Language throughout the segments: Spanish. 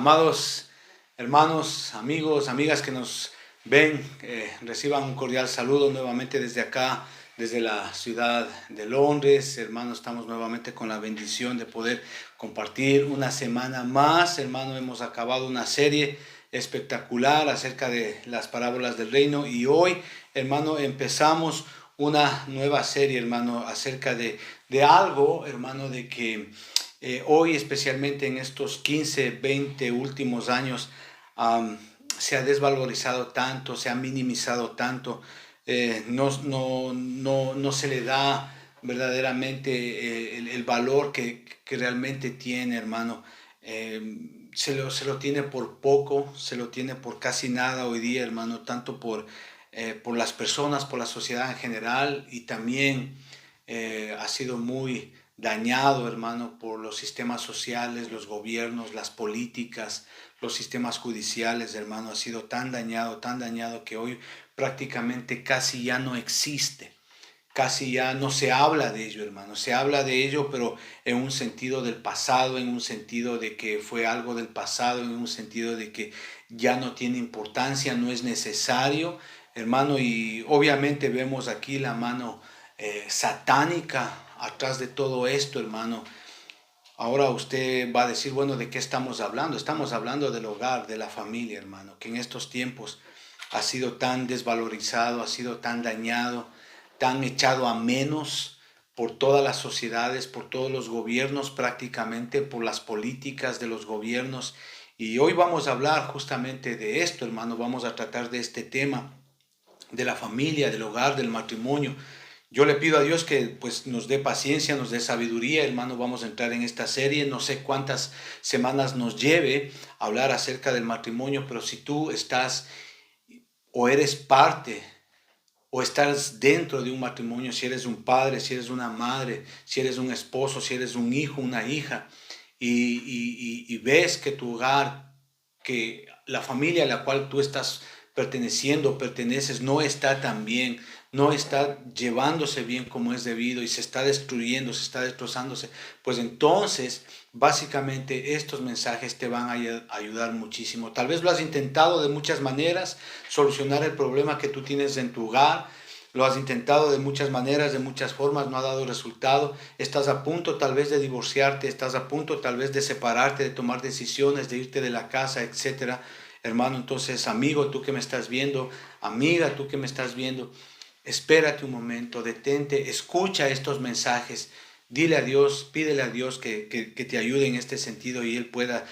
Amados hermanos, amigos, amigas que nos ven, reciban un cordial saludo nuevamente desde acá, desde la ciudad de Londres. Hermanos, estamos nuevamente con la bendición de poder compartir una semana más. Hermano, hemos acabado una serie espectacular acerca de las parábolas del reino y hoy, hermano, empezamos una nueva serie, hermano, acerca de algo, hermano, de que hoy, especialmente en estos 15, 20 últimos años, se ha desvalorizado tanto, se ha minimizado tanto, no se le da verdaderamente el valor que realmente tiene, hermano. Se lo tiene por poco, se lo tiene por casi nada hoy día, hermano, tanto por las personas, por la sociedad en general, y también ha sido muy dañado, hermano, por los sistemas sociales, los gobiernos, las políticas, los sistemas judiciales, hermano. Ha sido tan dañado que hoy prácticamente casi ya no existe. Casi ya no se habla de ello, hermano. Se habla de ello, pero en un sentido del pasado, en un sentido de que fue algo del pasado, en un sentido de que ya no tiene importancia, no es necesario, hermano. Y obviamente vemos aquí la mano satánica atrás de todo esto, hermano. Ahora usted va a decir, bueno, ¿de qué estamos hablando? Estamos hablando del hogar, de la familia, hermano, que en estos tiempos ha sido tan desvalorizado, ha sido tan dañado, tan echado a menos por todas las sociedades, por todos los gobiernos prácticamente, por las políticas de los gobiernos. Y hoy vamos a hablar justamente de esto, hermano. Vamos a tratar de este tema, de la familia, del hogar, del matrimonio. Yo le pido a Dios que pues nos dé paciencia, nos dé sabiduría, hermano. Vamos a entrar en esta serie. No sé cuántas semanas nos lleve a hablar acerca del matrimonio, pero si tú estás o eres parte o estás dentro de un matrimonio, si eres un padre, si eres una madre, si eres un esposo, si eres un hijo, una hija, y ves que tu hogar, que la familia a la cual tú estás perteneciendo, perteneces, no está tan bien, no está llevándose bien como es debido y se está destruyendo, se está destrozándose, pues entonces básicamente estos mensajes te van a ayudar muchísimo. Tal vez lo has intentado de muchas maneras, solucionar el problema que tú tienes en tu hogar. Lo has intentado de muchas maneras, de muchas formas, no ha dado resultado. Estás a punto tal vez de divorciarte, estás a punto tal vez de separarte, de tomar decisiones, de irte de la casa, etcétera. Hermano, entonces, amigo, tú que me estás viendo, amiga, tú que me estás viendo, espérate un momento, detente, escucha estos mensajes, dile a Dios, pídele a Dios que te ayude en este sentido y Él pueda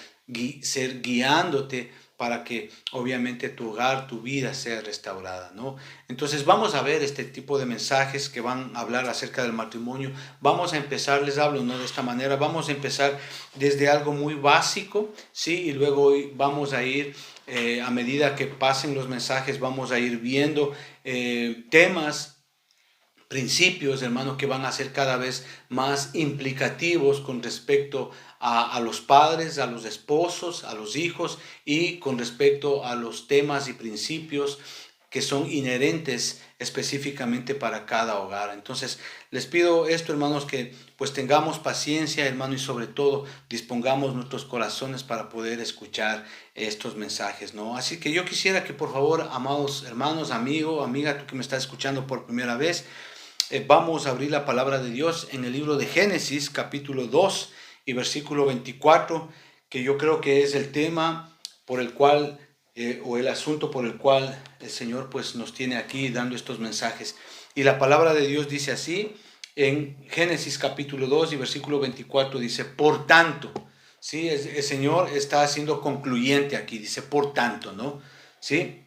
ser guiándote para que obviamente tu hogar, tu vida sea restaurada, ¿no? Entonces vamos a ver este tipo de mensajes que van a hablar acerca del matrimonio. Vamos a empezar, les hablo, ¿no? De esta manera, vamos a empezar desde algo muy básico, ¿sí? Y luego hoy vamos a ir, a medida que pasen los mensajes, vamos a ir viendo temas, principios, hermanos, que van a ser cada vez más implicativos con respecto a los padres, a los esposos, a los hijos y con respecto a los temas y principios que son inherentes específicamente para cada hogar. Entonces, les pido esto, hermanos, que pues tengamos paciencia, hermano, y sobre todo dispongamos nuestros corazones para poder escuchar estos mensajes, ¿no? Así que yo quisiera que por favor, amados hermanos, amigo, amiga, tú que me estás escuchando por primera vez, vamos a abrir la palabra de Dios en el libro de Génesis, capítulo 2 y versículo 24, que yo creo que es el tema por el cual, o el asunto por el cual el Señor pues nos tiene aquí dando estos mensajes. Y la palabra de Dios dice así, en Génesis capítulo 2 y versículo 24, dice, por tanto, ¿sí? El Señor está siendo concluyente aquí, dice, por tanto, ¿no? ¿Sí?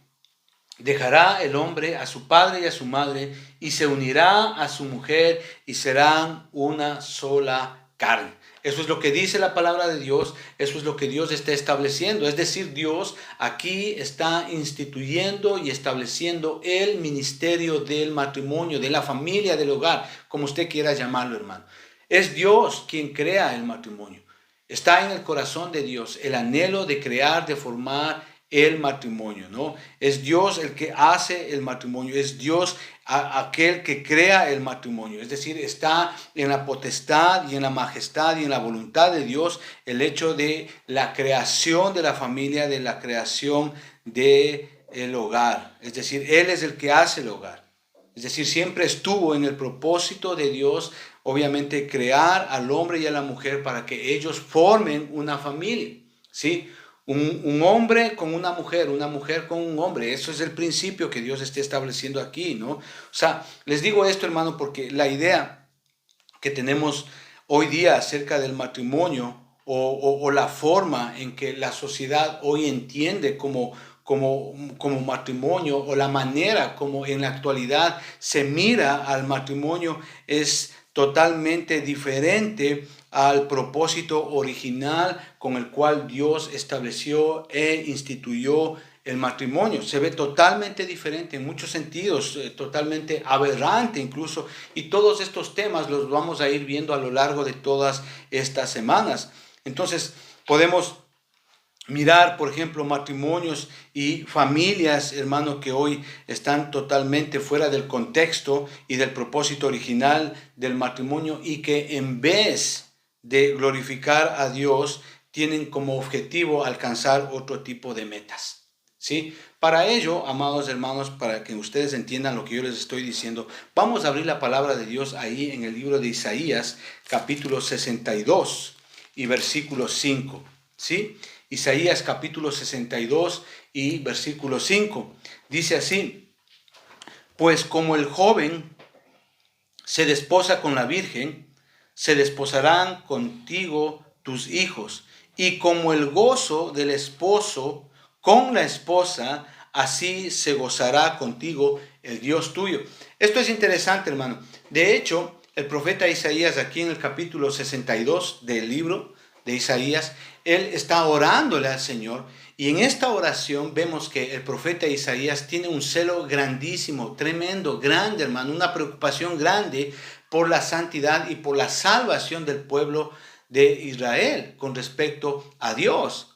Dejará el hombre a su padre y a su madre y se unirá a su mujer y serán una sola carne. Eso es lo que dice la palabra de Dios, eso es lo que Dios está estableciendo. Es decir, Dios aquí está instituyendo y estableciendo el ministerio del matrimonio, de la familia, del hogar, como usted quiera llamarlo, hermano. Es Dios quien crea el matrimonio. Está en el corazón de Dios el anhelo de crear, de formar el matrimonio, ¿no? Es Dios el que hace el matrimonio, es Dios aquel que crea el matrimonio. Es decir, está en la potestad y en la majestad y en la voluntad de Dios el hecho de la creación de la familia, de la creación del hogar. Es decir, Él es el que hace el hogar. Es decir, siempre estuvo en el propósito de Dios, obviamente, crear al hombre y a la mujer para que ellos formen una familia, ¿sí? Un hombre con una mujer con un hombre. Eso es el principio que Dios está estableciendo aquí, ¿no? O sea, les digo esto, hermano, porque la idea que tenemos hoy día acerca del matrimonio o la forma en que la sociedad hoy entiende como matrimonio o la manera como en la actualidad se mira al matrimonio es totalmente diferente al propósito original con el cual Dios estableció e instituyó el matrimonio. Se ve totalmente diferente en muchos sentidos, totalmente aberrante incluso, y todos estos temas los vamos a ir viendo a lo largo de todas estas semanas. Entonces podemos mirar, por ejemplo, matrimonios y familias, hermano, que hoy están totalmente fuera del contexto y del propósito original del matrimonio y que en vez de glorificar a Dios, tienen como objetivo alcanzar otro tipo de metas. ¿Sí? Para ello, amados hermanos, para que ustedes entiendan lo que yo les estoy diciendo, vamos a abrir la palabra de Dios ahí en el libro de Isaías, capítulo 62 y versículo 5. ¿Sí? Isaías capítulo 62 y versículo 5. Dice así: pues como el joven se desposa con la virgen, se desposarán contigo tus hijos, y como el gozo del esposo con la esposa, así se gozará contigo el Dios tuyo. Esto es interesante, hermano. De hecho, el profeta Isaías, aquí en el capítulo 62 del libro de Isaías, él está orándole al Señor, y en esta oración vemos que el profeta Isaías tiene un celo grandísimo, tremendo, grande, hermano, una preocupación grande por la santidad y por la salvación del pueblo de Israel con respecto a Dios.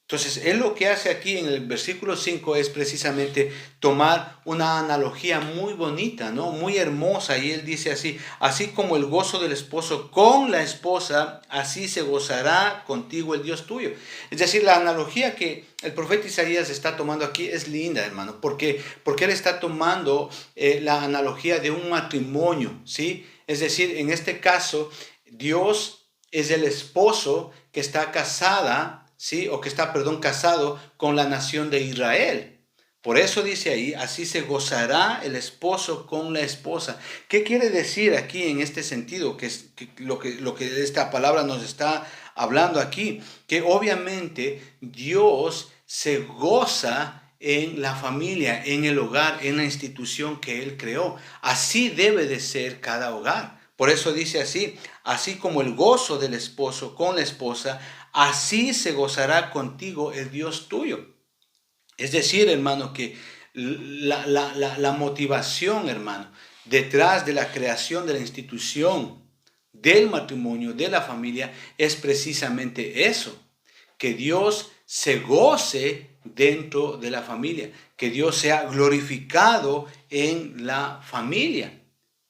Entonces, él lo que hace aquí en el versículo 5 es precisamente tomar una analogía muy bonita, ¿no? Muy hermosa. Y él dice así: así como el gozo del esposo con la esposa, así se gozará contigo el Dios tuyo. Es decir, la analogía que el profeta Isaías está tomando aquí es linda, hermano. Porque él está tomando la analogía de un matrimonio, ¿sí? Es decir, en este caso, Dios es el esposo que está casada, ¿sí? O que está, casado con la nación de Israel. Por eso dice ahí: así se gozará el esposo con la esposa. ¿Qué quiere decir aquí en este sentido? Lo que esta palabra nos está hablando aquí, que obviamente Dios se goza en la familia, en el hogar, en la institución que Él creó. Así debe de ser cada hogar. Por eso dice así: así como el gozo del esposo con la esposa, así se gozará contigo el Dios tuyo. Es decir, hermano, que la motivación, hermano, detrás de la creación de la institución, del matrimonio, de la familia, es precisamente eso: que Dios se goce dentro de la familia, que Dios sea glorificado en la familia.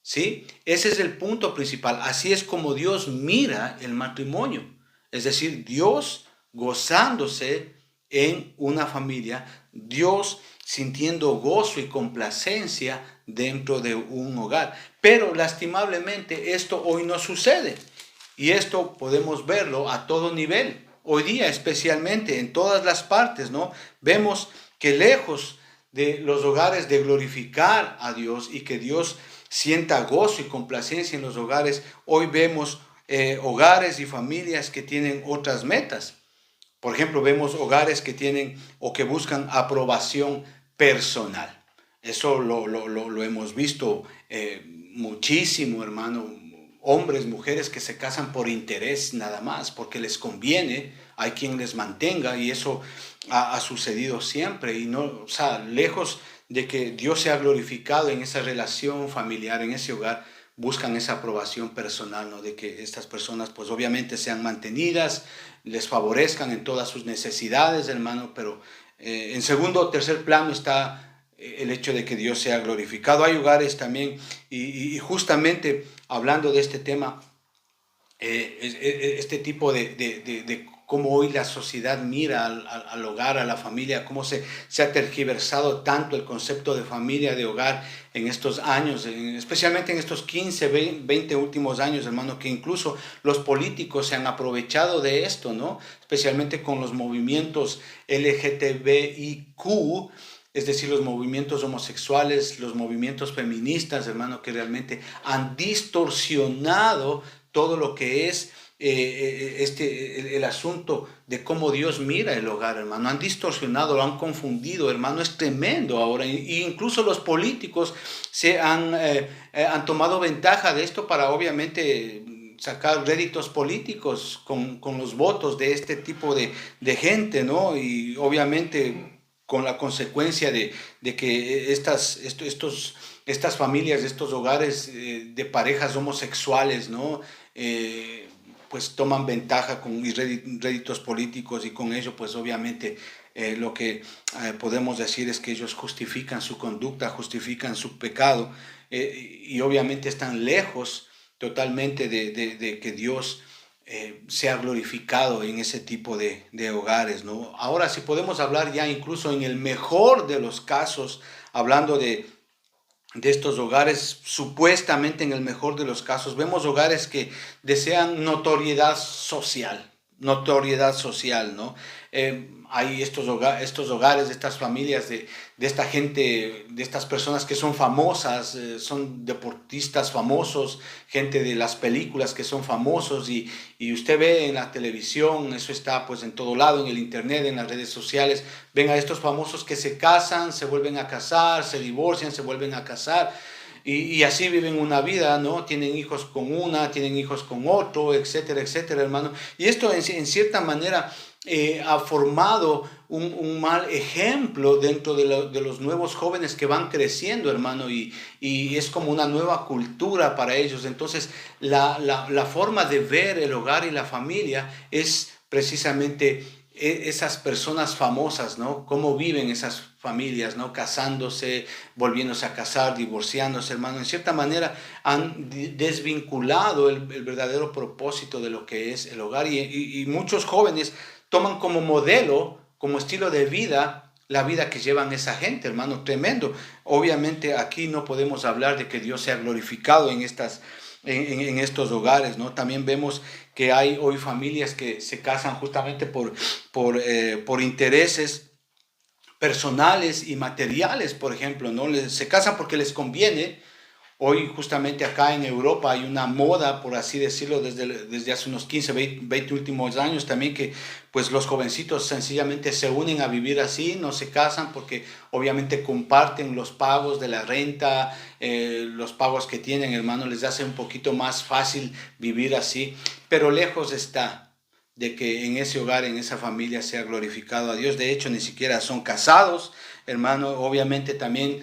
¿Sí? Ese es el punto principal. Así es como Dios mira el matrimonio. Es decir, Dios gozándose en una familia, Dios sintiendo gozo y complacencia dentro de un hogar. Pero lastimablemente esto hoy no sucede. Y esto podemos verlo a todo nivel. Hoy día, especialmente en todas las partes, ¿no? Vemos que lejos de los hogares de glorificar a Dios y que Dios sienta gozo y complacencia en los hogares, hoy vemos hogares y familias que tienen otras metas. Por ejemplo, vemos hogares que tienen o que buscan aprobación personal. Eso lo hemos visto muchísimo, hermano. Hombres, mujeres que se casan por interés nada más, porque les conviene, hay quien les mantenga, y eso ha sucedido siempre. Y no, o sea, lejos de que Dios sea glorificado en esa relación familiar, en ese hogar, buscan esa aprobación personal, ¿no? De que estas personas pues obviamente sean mantenidas, les favorezcan en todas sus necesidades, hermano, pero En segundo o tercer plano está el hecho de que Dios sea glorificado. Hay hogares también, y justamente hablando de este tema, este tipo de cómo hoy la sociedad mira al hogar, a la familia, cómo se ha tergiversado tanto el concepto de familia, de hogar en estos años, especialmente en estos 15, 20 últimos años, hermano, que incluso los políticos se han aprovechado de esto, ¿no? Especialmente con los movimientos LGTBIQ, es decir, los movimientos homosexuales, los movimientos feministas, hermano, que realmente han distorsionado todo lo que es el asunto de cómo Dios mira el hogar, hermano. Han distorsionado, lo han confundido, hermano. Es tremendo ahora. Y incluso los políticos han tomado ventaja de esto para obviamente sacar réditos políticos con los votos de este tipo de gente, ¿no? Y obviamente con la consecuencia de que estas familias, estos hogares de parejas homosexuales, ¿no? Pues toman ventaja con réditos políticos, y con ello pues obviamente lo que podemos decir es que ellos justifican su conducta, justifican su pecado, y obviamente están lejos totalmente de que Dios sea glorificado en ese tipo de hogares, ¿no? Ahora, si podemos hablar ya incluso en el mejor de los casos, hablando de estos hogares, supuestamente en el mejor de los casos, vemos hogares que desean notoriedad social, ¿no? Hay estos hogares, estas familias de esta gente, de estas personas que son famosas, son deportistas famosos, gente de las películas que son famosos, y usted ve en la televisión, eso está pues en todo lado, en el internet, en las redes sociales, ven a estos famosos que se casan, se vuelven a casar, se divorcian, se vuelven a casar, y así viven una vida, ¿no? Tienen hijos con una, tienen hijos con otro, etcétera, etcétera, hermano. Y esto en cierta manera ha formado un mal ejemplo dentro de los nuevos jóvenes que van creciendo, hermano, y es como una nueva cultura para ellos. Entonces, la forma de ver el hogar y la familia es precisamente esas personas famosas, ¿no? Cómo viven esas familias, ¿no? Casándose, volviéndose a casar, divorciándose, hermano. En cierta manera han desvinculado el verdadero propósito de lo que es el hogar, y muchos jóvenes toman como modelo, como estilo de vida, la vida que llevan esa gente, hermano, tremendo. Obviamente aquí no podemos hablar de que Dios sea glorificado en estos hogares, ¿no? También vemos que hay hoy familias que se casan justamente por intereses personales y materiales, por ejemplo, ¿no? Se casan porque les conviene. Hoy justamente acá en Europa hay una moda, por así decirlo, desde hace unos 15, 20 últimos años también, que pues los jovencitos sencillamente se unen a vivir así, no se casan porque obviamente comparten los pagos de la renta, los pagos que tienen, hermano, les hace un poquito más fácil vivir así, pero lejos está de que en ese hogar, en esa familia sea glorificado a Dios. De hecho, ni siquiera son casados, hermano. Obviamente también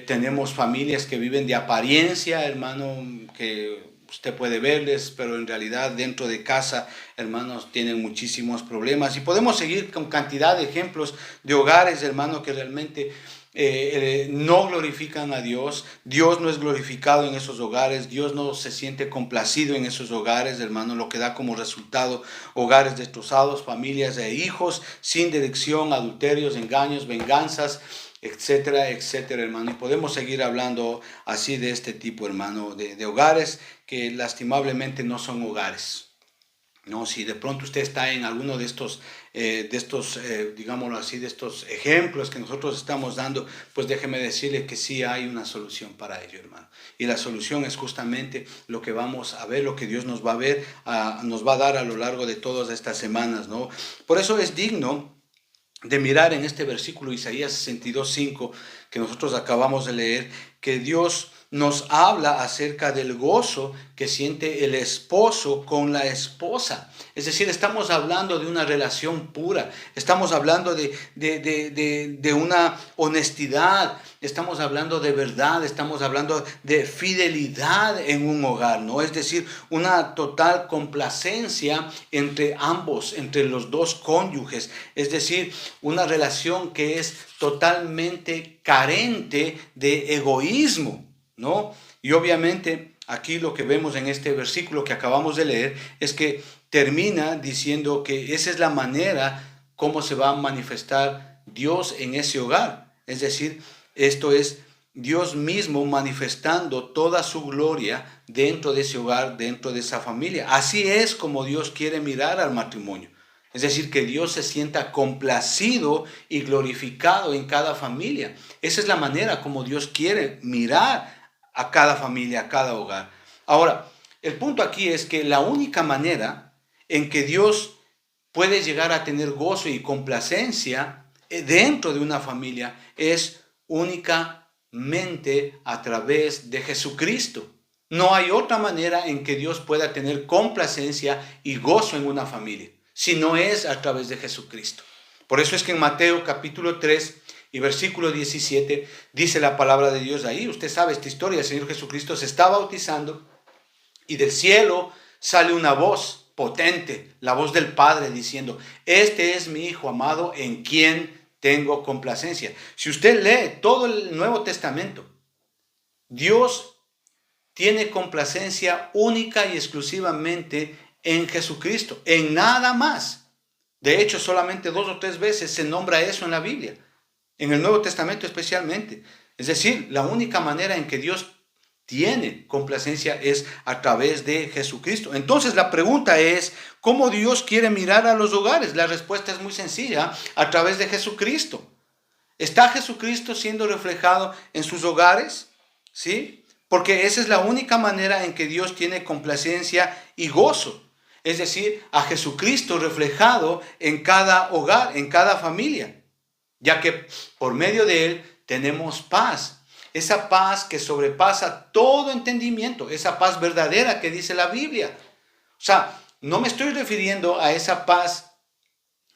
tenemos familias que viven de apariencia, hermano, que usted puede verles, pero en realidad dentro de casa, hermanos, tienen muchísimos problemas. Y podemos seguir con cantidad de ejemplos de hogares, hermano, que realmente no glorifican a Dios. Dios no es glorificado en esos hogares. Dios no se siente complacido en esos hogares, hermano, lo que da como resultado hogares destrozados, familias e hijos sin dirección, adulterios, engaños, venganzas, etcétera, etcétera, hermano. Y podemos seguir hablando así de este tipo, hermano, de hogares que lastimablemente no son hogares. No, si de pronto usted está en alguno de estos, digámoslo así, de estos ejemplos que nosotros estamos dando, pues déjeme decirle que sí hay una solución para ello, hermano. Y la solución es justamente lo que vamos a ver, lo que Dios nos va a ver, nos va a dar a lo largo de todas estas semanas, ¿no? Por eso es digno de mirar en este versículo Isaías 62:5, que nosotros acabamos de leer, que Dios nos habla acerca del gozo que siente el esposo con la esposa. Es decir, estamos hablando de una relación pura, estamos hablando de una honestidad, estamos hablando de verdad, estamos hablando de fidelidad en un hogar, ¿no? Es decir, una total complacencia entre ambos, entre los dos cónyuges. Es decir, una relación que es totalmente carente de egoísmo, ¿no? Y obviamente aquí lo que vemos en este versículo que acabamos de leer es que termina diciendo que esa es la manera como se va a manifestar Dios en ese hogar. Es decir, esto es Dios mismo manifestando toda su gloria dentro de ese hogar, dentro de esa familia. Así es como Dios quiere mirar al matrimonio. Es decir, que Dios se sienta complacido y glorificado en cada familia. Esa es la manera como Dios quiere mirar a cada familia, a cada hogar. Ahora, el punto aquí es que la única manera en que Dios puede llegar a tener gozo y complacencia dentro de una familia es únicamente a través de Jesucristo. No hay otra manera en que Dios pueda tener complacencia y gozo en una familia, si no es a través de Jesucristo. Por eso es que en Mateo capítulo 3 y versículo 17 dice la palabra de Dios ahí. Usted sabe esta historia, el Señor Jesucristo se está bautizando y del cielo sale una voz potente, la voz del Padre diciendo: este es mi Hijo amado en quien tengo complacencia. Si usted lee todo el Nuevo Testamento, Dios tiene complacencia única y exclusivamente en Jesucristo, en nada más. De hecho, solamente 2 o 3 veces se nombra eso en la Biblia, en el Nuevo Testamento especialmente. Es decir, la única manera en que Dios tiene complacencia es a través de Jesucristo. Entonces la pregunta es, ¿cómo Dios quiere mirar a los hogares? La respuesta es muy sencilla: a través de Jesucristo. ¿Está Jesucristo siendo reflejado en sus hogares? ¿Sí? Porque esa es la única manera en que Dios tiene complacencia y gozo. Es decir, a Jesucristo reflejado en cada hogar, en cada familia. Ya que por medio de Él tenemos paz. Esa paz que sobrepasa todo entendimiento. Esa paz verdadera que dice la Biblia. O sea, no me estoy refiriendo a esa paz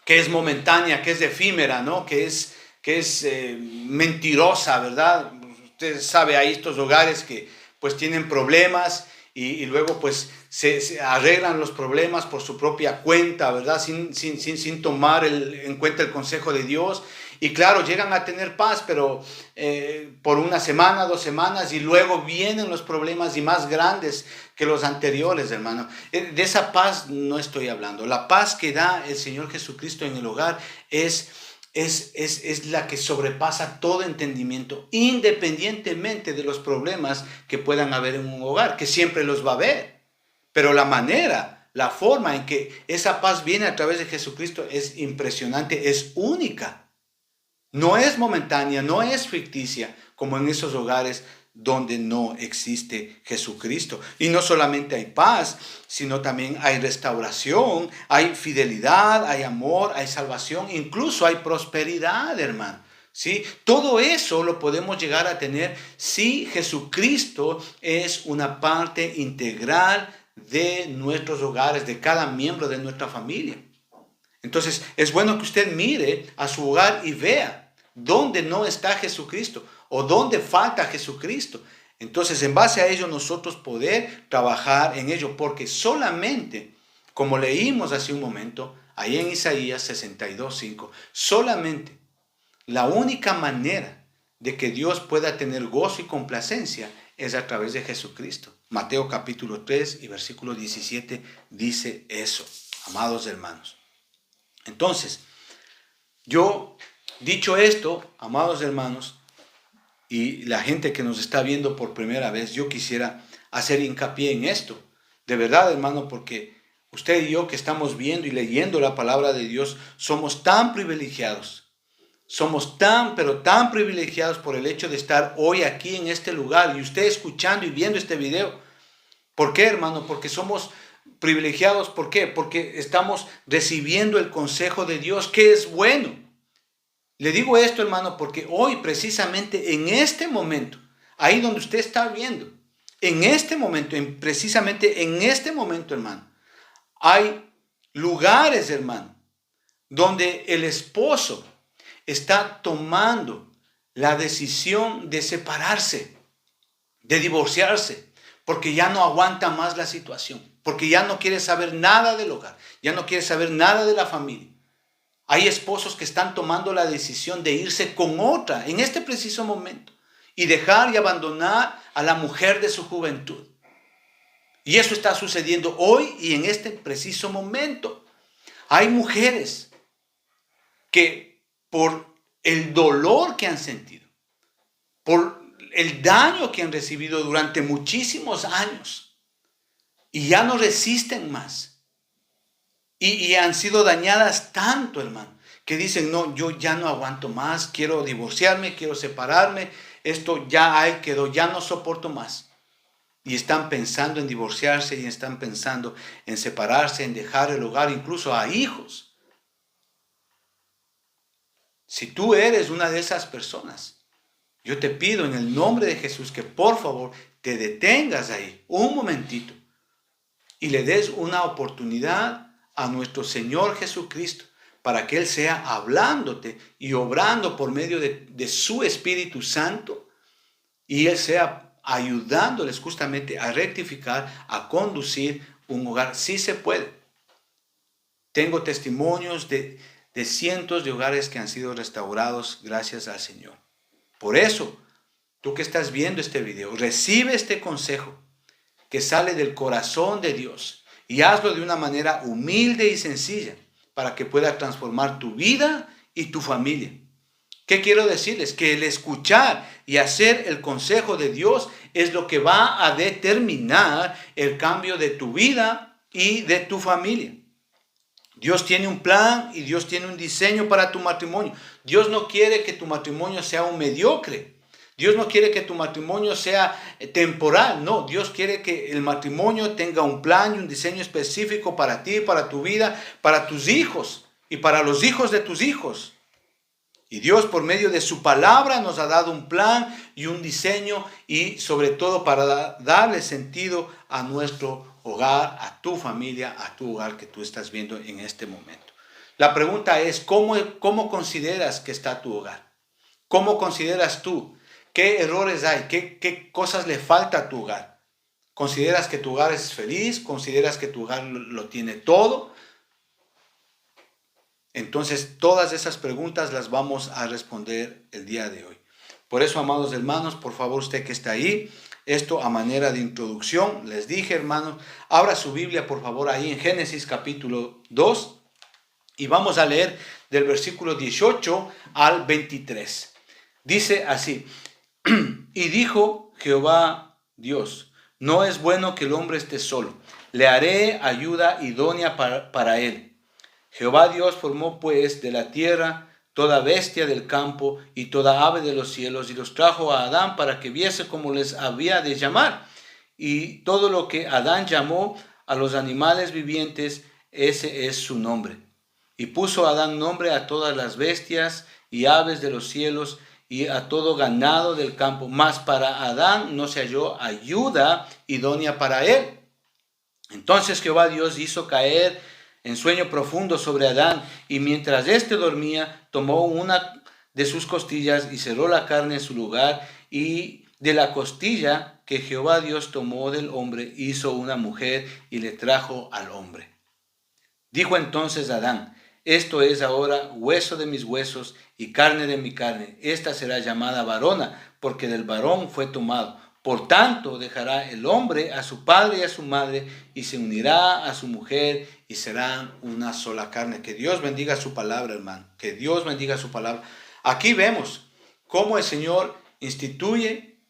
que es momentánea, que es efímera, ¿no? Que es mentirosa, ¿verdad? Usted sabe, hay estos hogares que pues tienen problemas y luego pues se arreglan los problemas por su propia cuenta, ¿verdad? Sin tomar en cuenta el consejo de Dios. Y claro, llegan a tener paz, pero por una semana, 2 semanas, y luego vienen los problemas y más grandes que los anteriores, hermano. De esa paz no estoy hablando. La paz que da el Señor Jesucristo en el hogar es la que sobrepasa todo entendimiento, independientemente de los problemas que puedan haber en un hogar, que siempre los va a haber. Pero la forma en que esa paz viene a través de Jesucristo es impresionante, es única. No es momentánea, no es ficticia, como en esos hogares donde no existe Jesucristo. Y no solamente hay paz, sino también hay restauración, hay fidelidad, hay amor, hay salvación, incluso hay prosperidad, hermano. ¿Sí? Todo eso lo podemos llegar a tener si Jesucristo es una parte integral de nuestros hogares, de cada miembro de nuestra familia. Entonces, es bueno que usted mire a su hogar y vea dónde no está Jesucristo o dónde falta Jesucristo. Entonces, en base a ello, nosotros poder trabajar en ello, porque solamente, como leímos hace un momento, ahí en Isaías 62:5, solamente la única manera de que Dios pueda tener gozo y complacencia es a través de Jesucristo. Mateo capítulo 3 y versículo 17 dice eso, amados hermanos. Entonces, dicho esto, amados hermanos, y la gente que nos está viendo por primera vez, yo quisiera hacer hincapié en esto. De verdad, hermano, porque usted y yo que estamos viendo y leyendo la palabra de Dios, somos tan privilegiados. Somos pero tan privilegiados por el hecho de estar hoy aquí en este lugar y usted escuchando y viendo este video. ¿Por qué, hermano? Porque somos privilegiados. ¿Por qué? Porque estamos recibiendo el consejo de Dios, que es bueno. Le digo esto, hermano, porque hoy precisamente en este momento, ahí donde usted está viendo, en este momento, precisamente en este momento, hermano, hay lugares, hermano, donde el esposo está tomando la decisión de separarse, de divorciarse, porque ya no aguanta más la situación, porque ya no quiere saber nada del hogar, ya no quiere saber nada de la familia. Hay esposos que están tomando la decisión de irse con otra en este preciso momento y dejar y abandonar a la mujer de su juventud. Y eso está sucediendo hoy y en este preciso momento. Hay mujeres que por el dolor que han sentido, por el daño que han recibido durante muchísimos años y ya no resisten más. Y han sido dañadas tanto, hermano, que dicen, no, yo ya no aguanto más, quiero divorciarme, quiero separarme, esto ya ahí quedó, ya no soporto más. Y están pensando en divorciarse y están pensando en separarse, en dejar el hogar, incluso a hijos. Si tú eres una de esas personas, yo te pido en el nombre de Jesús que por favor te detengas ahí un momentito y le des una oportunidad a nuestro Señor Jesucristo para que Él sea hablándote y obrando por medio de su Espíritu Santo y Él sea ayudándoles justamente a rectificar, a conducir un hogar. Sí se puede. Tengo testimonios de cientos de hogares que han sido restaurados gracias al Señor. Por eso, tú que estás viendo este video, recibe este consejo que sale del corazón de Dios y hazlo de una manera humilde y sencilla para que pueda transformar tu vida y tu familia. ¿Qué quiero decirles? Que el escuchar y hacer el consejo de Dios es lo que va a determinar el cambio de tu vida y de tu familia. Dios tiene un plan y Dios tiene un diseño para tu matrimonio. Dios no quiere que tu matrimonio sea un mediocre. Dios no quiere que tu matrimonio sea temporal. No, Dios quiere que el matrimonio tenga un plan y un diseño específico para ti, para tu vida, para tus hijos y para los hijos de tus hijos. Y Dios por medio de su palabra nos ha dado un plan y un diseño y sobre todo para darle sentido a nuestro hogar, a tu familia, a tu hogar que tú estás viendo en este momento. La pregunta es, ¿cómo consideras que está tu hogar? ¿Cómo consideras tú? ¿Qué errores hay? ¿Qué cosas le falta a tu hogar? ¿Consideras que tu hogar es feliz? ¿Consideras que tu hogar lo tiene todo? Entonces, todas esas preguntas las vamos a responder el día de hoy. Por eso, amados hermanos, por favor, usted que está ahí, esto a manera de introducción, les dije, hermanos, abra su Biblia, por favor, ahí en Génesis capítulo 2, y vamos a leer del versículo 18 al 23. Dice así, y dijo Jehová Dios, no es bueno que el hombre esté solo, le haré ayuda idónea para él. Jehová Dios formó pues de la tierra toda bestia del campo y toda ave de los cielos y los trajo a Adán para que viese cómo les había de llamar. Y todo lo que Adán llamó a los animales vivientes, ese es su nombre. Y puso Adán nombre a todas las bestias y aves de los cielos y a todo ganado del campo. Mas para Adán no se halló ayuda idónea para él. Entonces Jehová Dios hizo caer en sueño profundo sobre Adán, y mientras éste dormía, tomó una de sus costillas y cerró la carne en su lugar, y de la costilla que Jehová Dios tomó del hombre, hizo una mujer y le trajo al hombre. Dijo entonces Adán, esto es ahora hueso de mis huesos y carne de mi carne. Esta será llamada varona, porque del varón fue tomado. Por tanto, dejará el hombre a su padre y a su madre y se unirá a su mujer y serán una sola carne. Que Dios bendiga su palabra, hermano. Que Dios bendiga su palabra. Aquí vemos cómo el Señor instituye,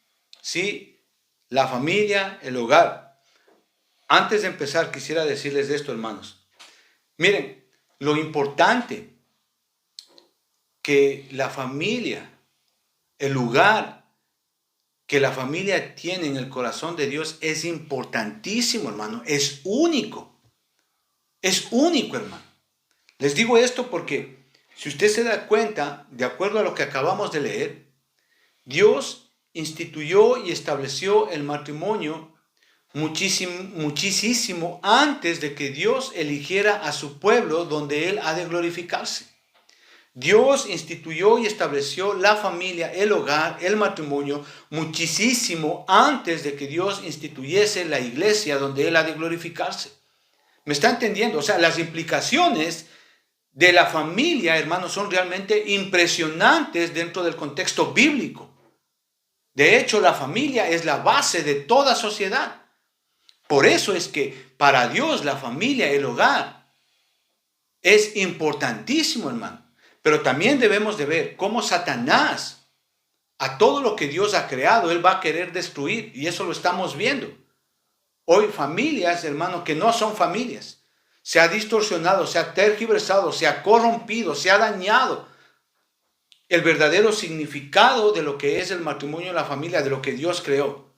¿sí?, la familia, el hogar. Antes de empezar, quisiera decirles esto, hermanos. Miren, lo importante que la familia, el lugar que la familia tiene en el corazón de Dios es importantísimo, hermano. Es único. Es único, hermano. Les digo esto porque Si usted se da cuenta, de acuerdo a lo que acabamos de leer, Dios instituyó y estableció el matrimonio muchísimo antes de que Dios eligiera a su pueblo donde Él ha de glorificarse. Dios instituyó y estableció la familia, el hogar, el matrimonio, muchísimo antes de que Dios instituyese la iglesia donde Él ha de glorificarse. ¿Me está entendiendo? O sea, las implicaciones de la familia, hermanos, son realmente impresionantes dentro del contexto bíblico. De hecho, la familia es la base de toda sociedad. Por eso es que para Dios la familia, el hogar, es importantísimo, hermano. Pero también debemos de ver cómo Satanás, a todo lo que Dios ha creado, Él va a querer destruir. Y eso lo estamos viendo. Hoy familias, hermano, que no son familias. Se ha distorsionado, se ha tergiversado, se ha corrompido, se ha dañado el verdadero significado de lo que es el matrimonio y la familia, de lo que Dios creó.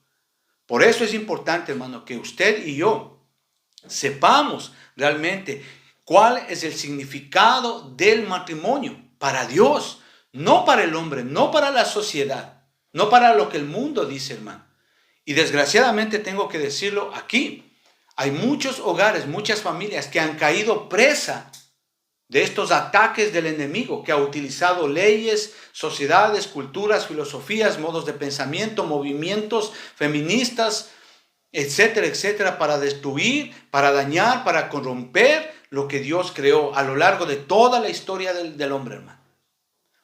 Por eso es importante, hermano, que usted y yo sepamos realmente cuál es el significado del matrimonio para Dios, no para el hombre, no para la sociedad, no para lo que el mundo dice, hermano. Y desgraciadamente tengo que decirlo aquí, hay muchos hogares, muchas familias que han caído presa de estos ataques del enemigo, que ha utilizado leyes, sociedades, culturas, filosofías, modos de pensamiento, movimientos feministas, etcétera, etcétera, para destruir, para dañar, para corromper lo que Dios creó a lo largo de toda la historia del hombre, hermano.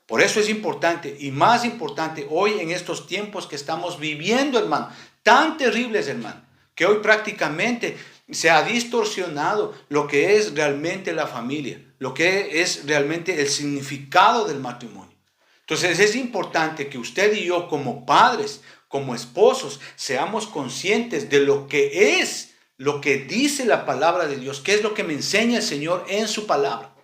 Por eso es importante, y más importante hoy en estos tiempos que estamos viviendo, hermano, tan terribles, hermano, que hoy prácticamente se ha distorsionado lo que es realmente la familia, lo que es realmente el significado del matrimonio. Entonces es importante que usted y yo como padres, como esposos, seamos conscientes de lo que es, lo que dice la palabra de Dios, qué es lo que me enseña el Señor en su palabra.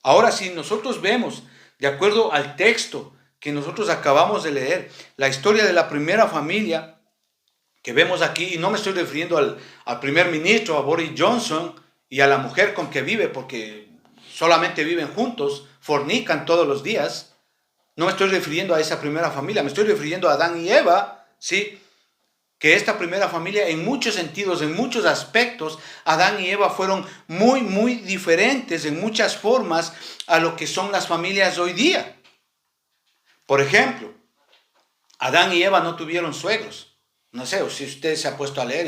Ahora, si nosotros vemos, de acuerdo al texto que nosotros acabamos de leer, la historia de la primera familia que vemos aquí, y no me estoy refiriendo al primer ministro, a Boris Johnson, y a la mujer con que vive, porque solamente viven juntos, fornican todos los días. No me estoy refiriendo a esa primera familia, me estoy refiriendo a Adán y Eva, ¿sí? Que esta primera familia, en muchos sentidos, en muchos aspectos, Adán y Eva fueron muy diferentes en muchas formas a lo que son las familias hoy día. Por ejemplo, Adán y Eva no tuvieron suegros. No sé, si usted se ha puesto a leer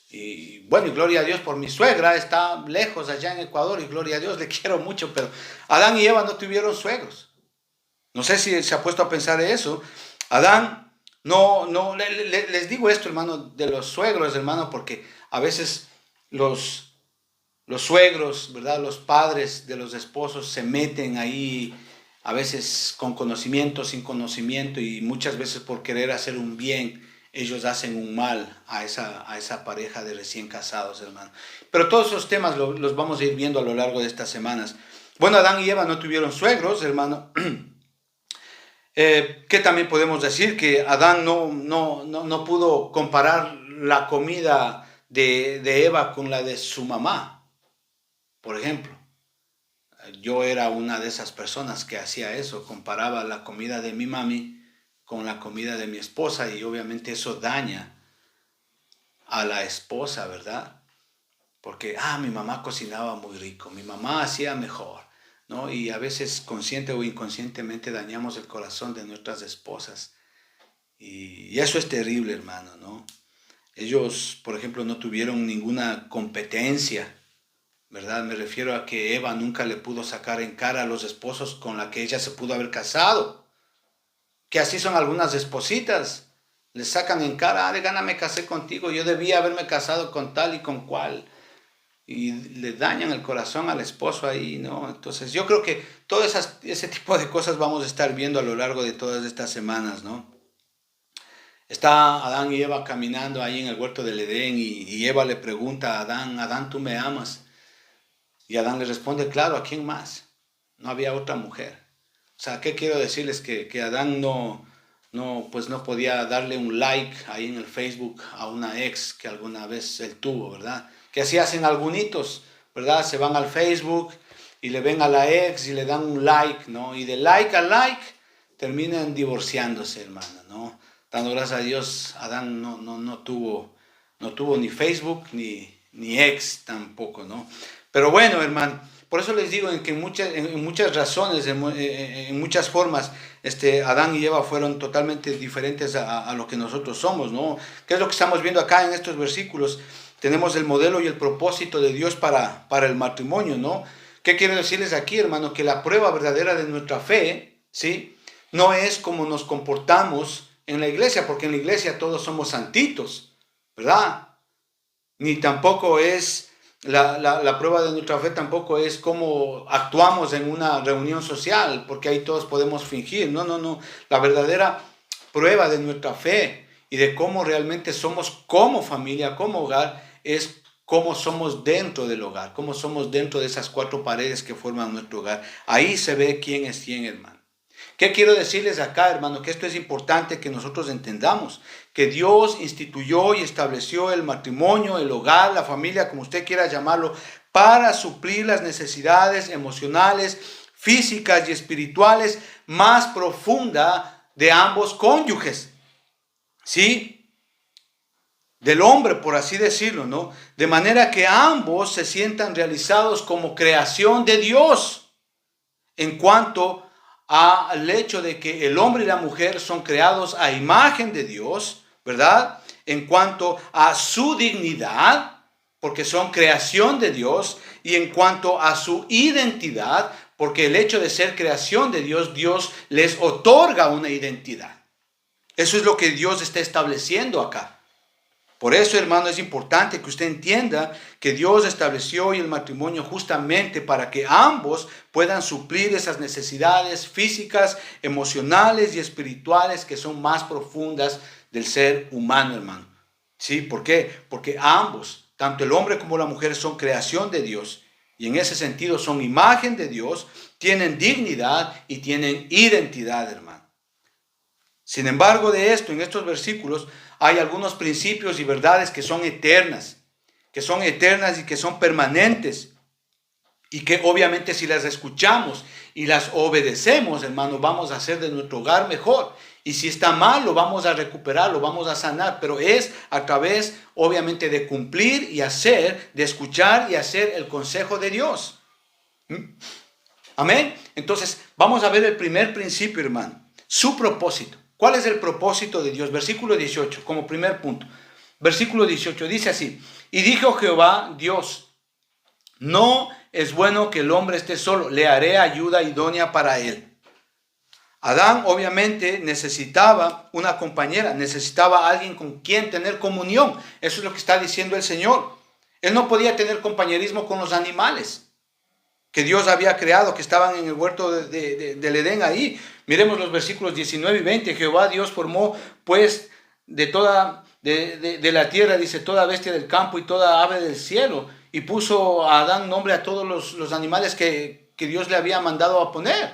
y bueno, y gloria a Dios por mi suegra, está lejos allá en Ecuador y gloria a Dios, le quiero mucho, pero Adán y Eva no tuvieron suegros. No sé si se ha puesto a pensar eso. Adán les digo esto, hermano, de los suegros, hermano, porque a veces los suegros, ¿verdad? Los padres de los esposos se meten ahí, a veces con conocimiento, sin conocimiento, y muchas veces por querer hacer un bien, ellos hacen un mal a esa pareja de recién casados, hermano. Pero todos esos temas los vamos a ir viendo a lo largo de estas semanas. Bueno, Adán y Eva no tuvieron suegros, hermano. Que también podemos decir que Adán no pudo comparar la comida de Eva con la de su mamá, por ejemplo. Yo era una de esas personas que hacía eso, comparaba la comida de mi mami con la comida de mi esposa, y obviamente eso daña a la esposa, ¿verdad? Porque, mi mamá cocinaba muy rico, mi mamá hacía mejor, ¿no? Y a veces consciente o inconscientemente dañamos el corazón de nuestras esposas. Y eso es terrible, hermano, ¿no? Ellos, por ejemplo, no tuvieron ninguna competencia, ¿verdad? Me refiero a que Eva nunca le pudo sacar en cara a los esposos con la que ella se pudo haber casado. Que así son algunas espositas. Le sacan en cara, de gana me casé contigo, yo debía haberme casado con tal y con cual. Y le dañan el corazón al esposo ahí, ¿no? Entonces yo creo que todo ese tipo de cosas vamos a estar viendo a lo largo de todas estas semanas, ¿no? Está Adán y Eva caminando ahí en el huerto del Edén, y Eva le pregunta a Adán, Adán, ¿tú me amas? Y Adán le responde, claro, ¿a quién más? No había otra mujer. O sea, ¿qué quiero decirles? Que Adán pues no podía darle un like ahí en el Facebook a una ex que alguna vez él tuvo, ¿verdad? Que así hacen algunitos, ¿verdad? Se van al Facebook y le ven a la ex y le dan un like, ¿no? Y de like a like terminan divorciándose, hermano, ¿no? Dando gracias a Dios, Adán no tuvo ni Facebook ni ex tampoco, ¿no? Pero bueno, hermano, por eso les digo en que en muchas razones, en muchas formas, Adán y Eva fueron totalmente diferentes a lo que nosotros somos, ¿no? ¿Qué es lo que estamos viendo acá en estos versículos? Tenemos el modelo y el propósito de Dios para el matrimonio, ¿no? ¿Qué quiero decirles aquí, hermano? Que la prueba verdadera de nuestra fe, ¿sí? No es cómo nos comportamos en la iglesia, porque en la iglesia todos somos santitos, ¿verdad? Ni tampoco es la prueba de nuestra fe, tampoco es cómo actuamos en una reunión social, porque ahí todos podemos fingir. No. La verdadera prueba de nuestra fe y de cómo realmente somos como familia, como hogar, es cómo somos dentro del hogar, cómo somos dentro de esas cuatro paredes que forman nuestro hogar. Ahí se ve quién es quién, hermano. ¿Qué quiero decirles acá, hermano? Que esto es importante que nosotros entendamos, que Dios instituyó y estableció el matrimonio, el hogar, la familia, como usted quiera llamarlo, para suplir las necesidades emocionales, físicas y espirituales más profundas de ambos cónyuges, ¿sí? Del hombre, por así decirlo, ¿no? De manera que ambos se sientan realizados como creación de Dios en cuanto al hecho de que el hombre y la mujer son creados a imagen de Dios, ¿verdad? En cuanto a su dignidad, porque son creación de Dios, y en cuanto a su identidad, porque el hecho de ser creación de Dios, Dios les otorga una identidad. Eso es lo que Dios está estableciendo acá. Por eso, hermano, es importante que usted entienda que Dios estableció el matrimonio justamente para que ambos puedan suplir esas necesidades físicas, emocionales y espirituales que son más profundas del ser humano, hermano. ¿Sí? ¿Por qué? Porque ambos, tanto el hombre como la mujer, son creación de Dios y en ese sentido son imagen de Dios, tienen dignidad y tienen identidad, hermano. Sin embargo, de esto, en estos versículos, hay algunos principios y verdades que son eternas y que son permanentes. Y que obviamente si las escuchamos y las obedecemos, hermano, vamos a hacer de nuestro hogar mejor. Y si está mal, lo vamos a recuperar, lo vamos a sanar. Pero es a través, obviamente, de cumplir y hacer, de escuchar y hacer el consejo de Dios. Amén. Entonces, vamos a ver el primer principio, hermano. Su propósito. ¿Cuál es el propósito de Dios? Versículo 18, como primer punto. Versículo 18 dice así: y dijo Jehová Dios, no es bueno que el hombre esté solo, le haré ayuda idónea para él. Adán obviamente necesitaba una compañera, necesitaba alguien con quien tener comunión. Eso es lo que está diciendo el Señor. Él no podía tener compañerismo con los animales que Dios había creado, que estaban en el huerto del Edén ahí. Miremos los versículos 19 y 20. Jehová Dios formó pues de la tierra, dice, toda bestia del campo y toda ave del cielo. Y puso a Adán nombre a todos los animales que Dios le había mandado a poner.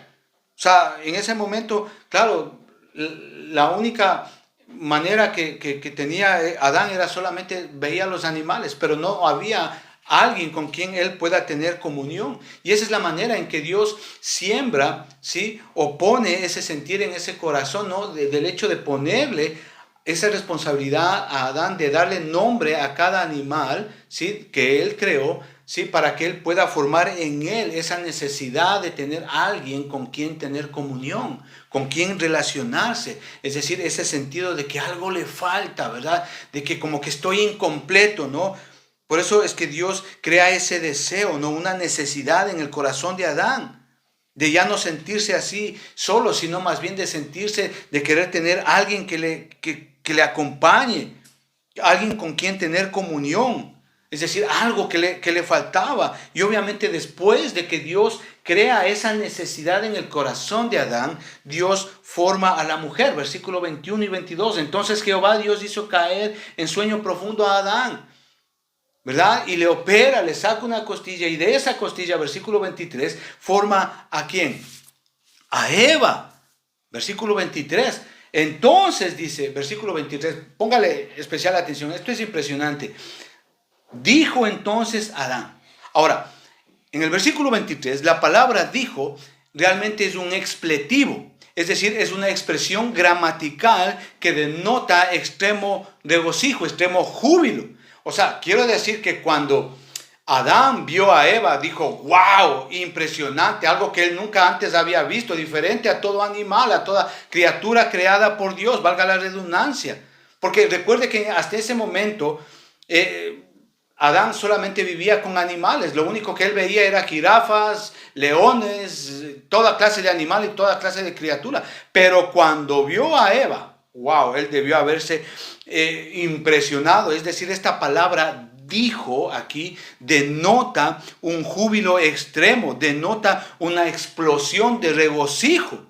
O sea, en ese momento, claro, la única manera que tenía Adán era solamente veía los animales, pero no había alguien con quien él pueda tener comunión. Y esa es la manera en que Dios siembra, ¿sí? O pone ese sentir en ese corazón, ¿no? Del hecho de ponerle esa responsabilidad a Adán de darle nombre a cada animal, ¿sí? Que él creó, ¿sí? Para que él pueda formar en él esa necesidad de tener alguien con quien tener comunión, con quien relacionarse. Es decir, ese sentido de que algo le falta, ¿verdad? De que como que estoy incompleto, ¿no? Por eso es que Dios crea ese deseo, ¿no? Una necesidad en el corazón de Adán, de ya no sentirse así solo, sino más bien de sentirse, de querer tener a alguien que le acompañe, alguien con quien tener comunión. Es decir, algo que le faltaba. Y obviamente después de que Dios crea esa necesidad en el corazón de Adán, Dios forma a la mujer. Versículo 21 y 22. Entonces Jehová Dios hizo caer en sueño profundo a Adán, ¿verdad? Y le opera, le saca una costilla, y de esa costilla, versículo 23, forma ¿a quién? A Eva. Versículo 23. Entonces dice, versículo 23, póngale especial atención, esto es impresionante. Dijo entonces Adán. Ahora, En el versículo 23, la palabra dijo realmente es un expletivo. Es decir, es una expresión gramatical que denota extremo regocijo, extremo júbilo. O sea, quiero decir que cuando Adán vio a Eva, dijo, wow, impresionante, algo que él nunca antes había visto, diferente a todo animal, a toda criatura creada por Dios, valga la redundancia. Porque recuerde que hasta ese momento Adán solamente vivía con animales, lo único que él veía era jirafas, leones, toda clase de animal y toda clase de criatura. Pero cuando vio a Eva, wow, él debió haberse impresionado. Es decir, esta palabra dijo aquí denota un júbilo extremo, denota una explosión de regocijo.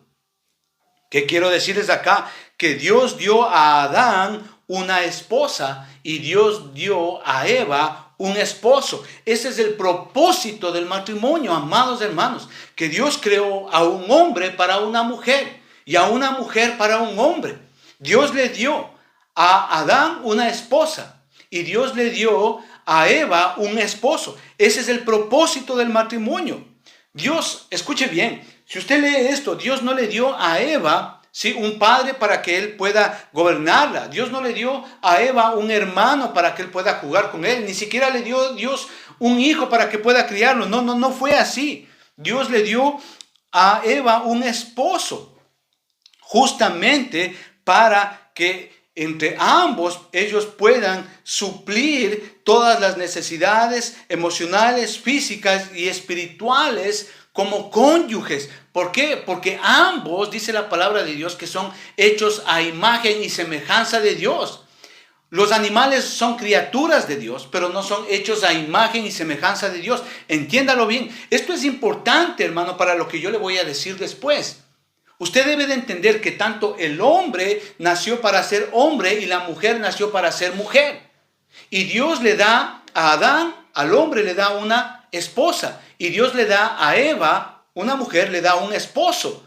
¿Qué quiero decirles acá? Que Dios dio a Adán una esposa y Dios dio a Eva un esposo. Ese es el propósito del matrimonio, amados hermanos, que Dios creó a un hombre para una mujer y a una mujer para un hombre. Dios le dio a Adán una esposa y Dios le dio a Eva un esposo. Ese es el propósito del matrimonio. Dios, escuche bien, si usted lee esto, Dios no le dio a Eva, ¿sí?, un padre para que él pueda gobernarla. Dios no le dio a Eva un hermano para que él pueda jugar con él. Ni siquiera le dio Dios un hijo para que pueda criarlo. No fue así. Dios le dio a Eva un esposo, justamente para que entre ambos ellos puedan suplir todas las necesidades emocionales, físicas y espirituales como cónyuges. ¿Por qué? Porque ambos, dice la palabra de Dios, que son hechos a imagen y semejanza de Dios. Los animales son criaturas de Dios, pero no son hechos a imagen y semejanza de Dios. Entiéndalo bien. Esto es importante, hermano, para lo que yo le voy a decir después. Usted debe de entender que tanto el hombre nació para ser hombre y la mujer nació para ser mujer. Y Dios le da a Adán, al hombre le da una esposa. Y Dios le da a Eva, una mujer, le da un esposo.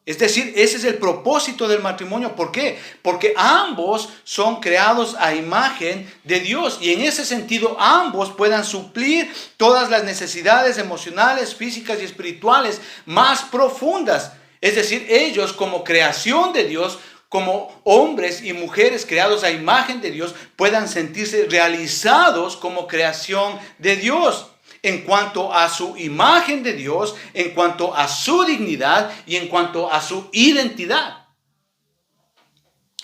Es decir, ese es el propósito del matrimonio. ¿Por qué? Porque ambos son creados a imagen de Dios. Y en ese sentido, ambos puedan suplir todas las necesidades emocionales, físicas y espirituales más profundas. Es decir, ellos como creación de Dios, como hombres y mujeres creados a imagen de Dios, puedan sentirse realizados como creación de Dios en cuanto a su imagen de Dios, en cuanto a su dignidad y en cuanto a su identidad.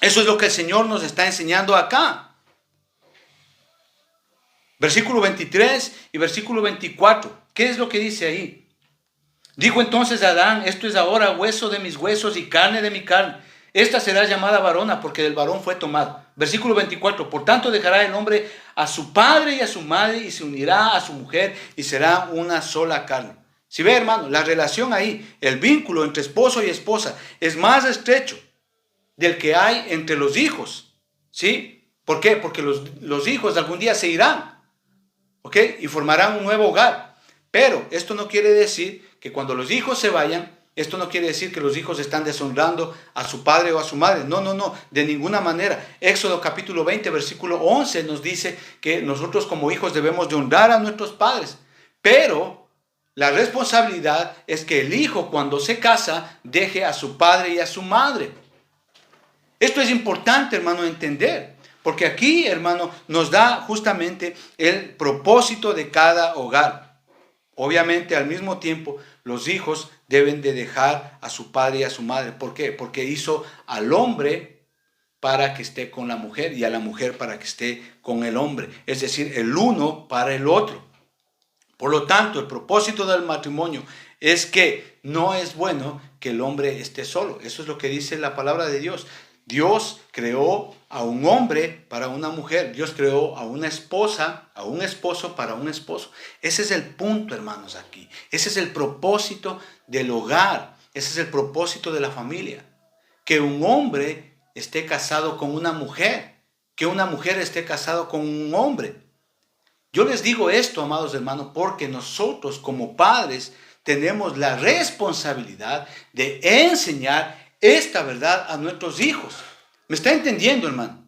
Eso es lo que el Señor nos está enseñando acá. Versículo 23 y versículo 24. ¿Qué es lo que dice ahí? Dijo entonces Adán, esto es ahora hueso de mis huesos y carne de mi carne. Esta será llamada varona porque del varón fue tomada. Versículo 24. Por tanto dejará el hombre a su padre y a su madre y se unirá a su mujer y será una sola carne. Si ve, hermano, la relación ahí, el vínculo entre esposo y esposa es más estrecho del que hay entre los hijos. ¿Sí? ¿Por qué? Porque los hijos algún día se irán, ¿ok?, y formarán un nuevo hogar. Pero esto no quiere decir que cuando los hijos se vayan, esto no quiere decir que los hijos están deshonrando a su padre o a su madre. No, de ninguna manera. Éxodo capítulo 20, versículo 11 nos dice que nosotros como hijos debemos de honrar a nuestros padres. Pero la responsabilidad es que el hijo cuando se casa deje a su padre y a su madre. Esto es importante, hermano, entender. Porque aquí, hermano, nos da justamente el propósito de cada hogar. Obviamente, al mismo tiempo, los hijos deben de dejar a su padre y a su madre. ¿Por qué? Porque hizo al hombre para que esté con la mujer y a la mujer para que esté con el hombre. Es decir, el uno para el otro. Por lo tanto, el propósito del matrimonio es que no es bueno que el hombre esté solo. Eso es lo que dice la palabra de Dios. Dios creó a un hombre para una mujer. Dios creó a una esposa, a un esposo para un esposo. Ese es el punto, hermanos, aquí. Ese es el propósito del hogar. Ese es el propósito de la familia. Que un hombre esté casado con una mujer. Que una mujer esté casado con un hombre. Yo les digo esto, amados hermanos, porque nosotros como padres tenemos la responsabilidad de enseñar esta verdad a nuestros hijos. ¿Me está entendiendo, hermano?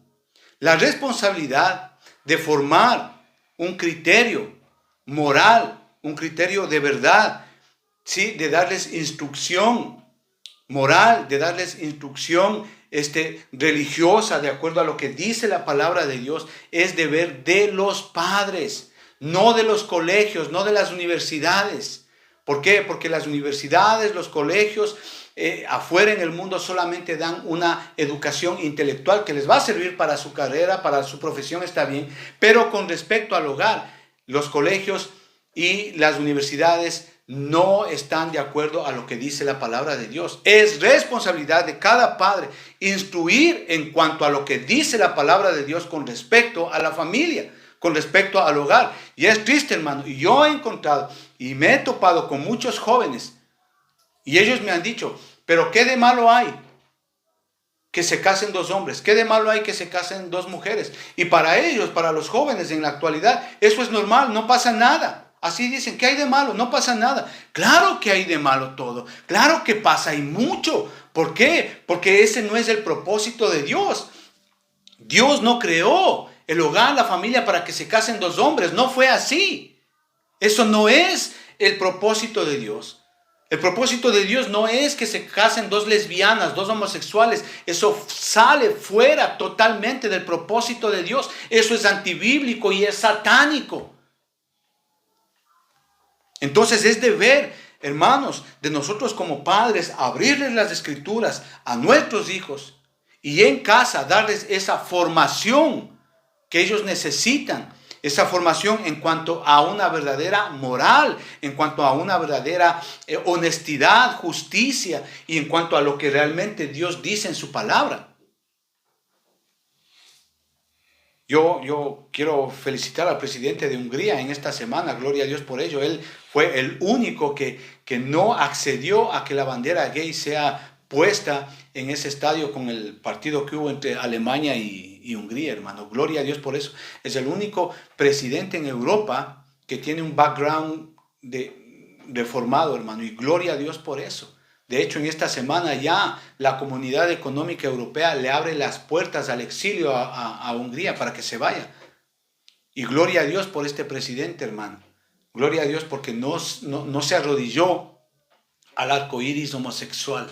La responsabilidad de formar un criterio moral, un criterio de verdad, ¿sí? De darles instrucción moral, de darles instrucción religiosa, de acuerdo a lo que dice la palabra de Dios, es deber de los padres, no de los colegios, no de las universidades. ¿Por qué? Porque las universidades, los colegios, afuera en el mundo solamente dan una educación intelectual que les va a servir para su carrera, para su profesión, está bien, pero con respecto al hogar, los colegios y las universidades no están de acuerdo a lo que dice la palabra de Dios. Es responsabilidad de cada padre instruir en cuanto a lo que dice la palabra de Dios con respecto a la familia, con respecto al hogar. Y es triste, hermano, y yo he encontrado y me he topado con muchos jóvenes y ellos me han dicho, pero ¿qué de malo hay que se casen dos hombres? ¿Qué de malo hay que se casen dos mujeres? Y para ellos, para los jóvenes en la actualidad, eso es normal, no pasa nada. Así dicen, ¿qué hay de malo? No pasa nada. Claro que hay de malo todo. Claro que pasa y mucho. ¿Por qué? Porque ese no es el propósito de Dios. Dios no creó el hogar, la familia para que se casen dos hombres. No fue así. Eso no es el propósito de Dios. El propósito de Dios no es que se casen dos lesbianas, dos homosexuales. Eso sale fuera totalmente del propósito de Dios. Eso es antibíblico y es satánico. Entonces es deber, hermanos, de nosotros como padres, abrirles las escrituras a nuestros hijos y en casa darles esa formación que ellos necesitan, esa formación en cuanto a una verdadera moral, en cuanto a una verdadera honestidad, justicia y en cuanto a lo que realmente Dios dice en su palabra. Yo quiero felicitar al presidente de Hungría en esta semana, gloria a Dios por ello. Él fue el único que no accedió a que la bandera gay sea puesta en ese estadio con el partido que hubo entre Alemania y Hungría, hermano. Gloria a Dios por eso. Es el único presidente en Europa que tiene un background reformado, hermano, y gloria a Dios por eso. De hecho, en esta semana ya la Comunidad Económica Europea le abre las puertas al exilio a Hungría para que se vaya. Y gloria a Dios por este presidente, hermano. Gloria a Dios porque no se arrodilló al arco iris homosexual.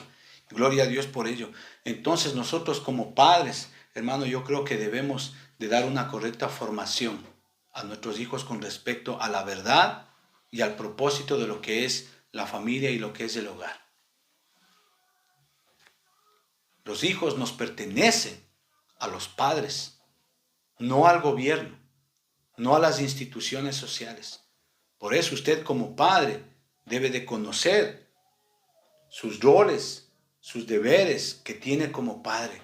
Gloria a Dios por ello. Entonces nosotros como padres, hermano, yo creo que debemos de dar una correcta formación a nuestros hijos con respecto a la verdad y al propósito de lo que es la familia y lo que es el hogar. Los hijos nos pertenecen a los padres, no al gobierno, no a las instituciones sociales. Por eso usted como padre debe de conocer sus roles, sus deberes que tiene como padre.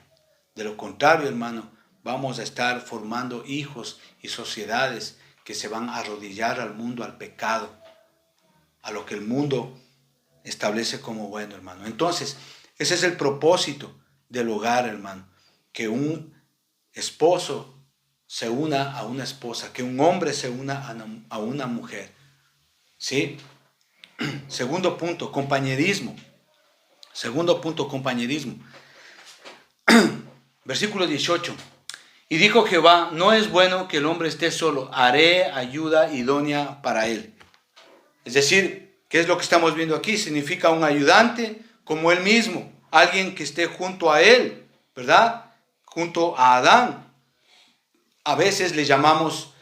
De lo contrario, hermano, vamos a estar formando hijos y sociedades que se van a arrodillar al mundo, al pecado, a lo que el mundo establece como bueno, hermano. Entonces, ese es el propósito del hogar, hermano, que un esposo se una a una esposa, que un hombre se una a una mujer, ¿sí? Segundo punto, compañerismo. Segundo punto, compañerismo. Versículo 18. Y dijo Jehová, no es bueno que el hombre esté solo, haré ayuda idónea para él. Es decir, ¿qué es lo que estamos viendo aquí? Significa un ayudante como él mismo. Alguien que esté junto a él, ¿verdad? Junto a Adán. A veces le llamamos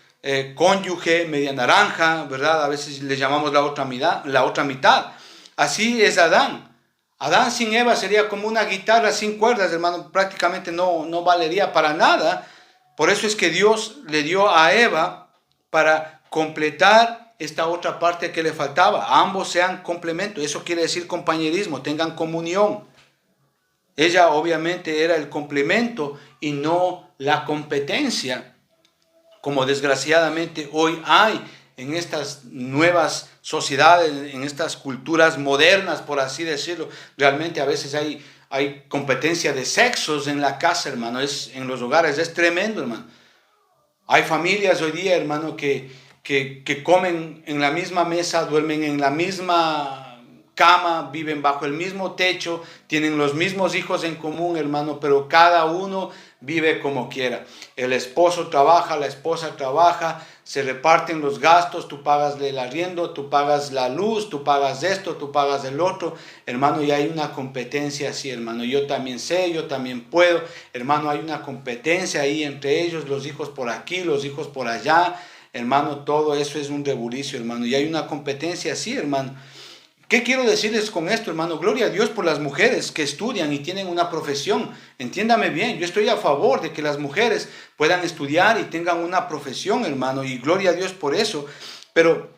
cónyuge, media naranja, ¿verdad? A veces le llamamos la otra mitad. Así es Adán. Adán sin Eva sería como una guitarra sin cuerdas, hermano. Prácticamente no valería para nada. Por eso es que Dios le dio a Eva para completar esta otra parte que le faltaba. Ambos sean complemento. Eso quiere decir compañerismo, tengan comunión. Ella obviamente era el complemento y no la competencia, como desgraciadamente hoy hay en estas nuevas sociedades, en estas culturas modernas, por así decirlo. Realmente a veces hay competencia de sexos en la casa, hermano, en los hogares, es tremendo, hermano. Hay familias hoy día, hermano, que comen en la misma mesa, duermen en la misma cama, viven bajo el mismo techo, tienen los mismos hijos en común, hermano, pero cada uno vive como quiera. El esposo trabaja, la esposa trabaja, se reparten los gastos, tú pagas el arriendo, tú pagas la luz, tú pagas esto, tú pagas el otro, hermano, y hay una competencia así, hermano. Yo también sé, yo también puedo, hermano, hay una competencia ahí entre ellos, los hijos por aquí, los hijos por allá, hermano, todo eso es un rebulicio, hermano, y hay una competencia así, hermano. ¿Qué quiero decirles con esto, hermano? Gloria a Dios por las mujeres que estudian y tienen una profesión. Entiéndame bien, yo estoy a favor de que las mujeres puedan estudiar y tengan una profesión, hermano, y gloria a Dios por eso. Pero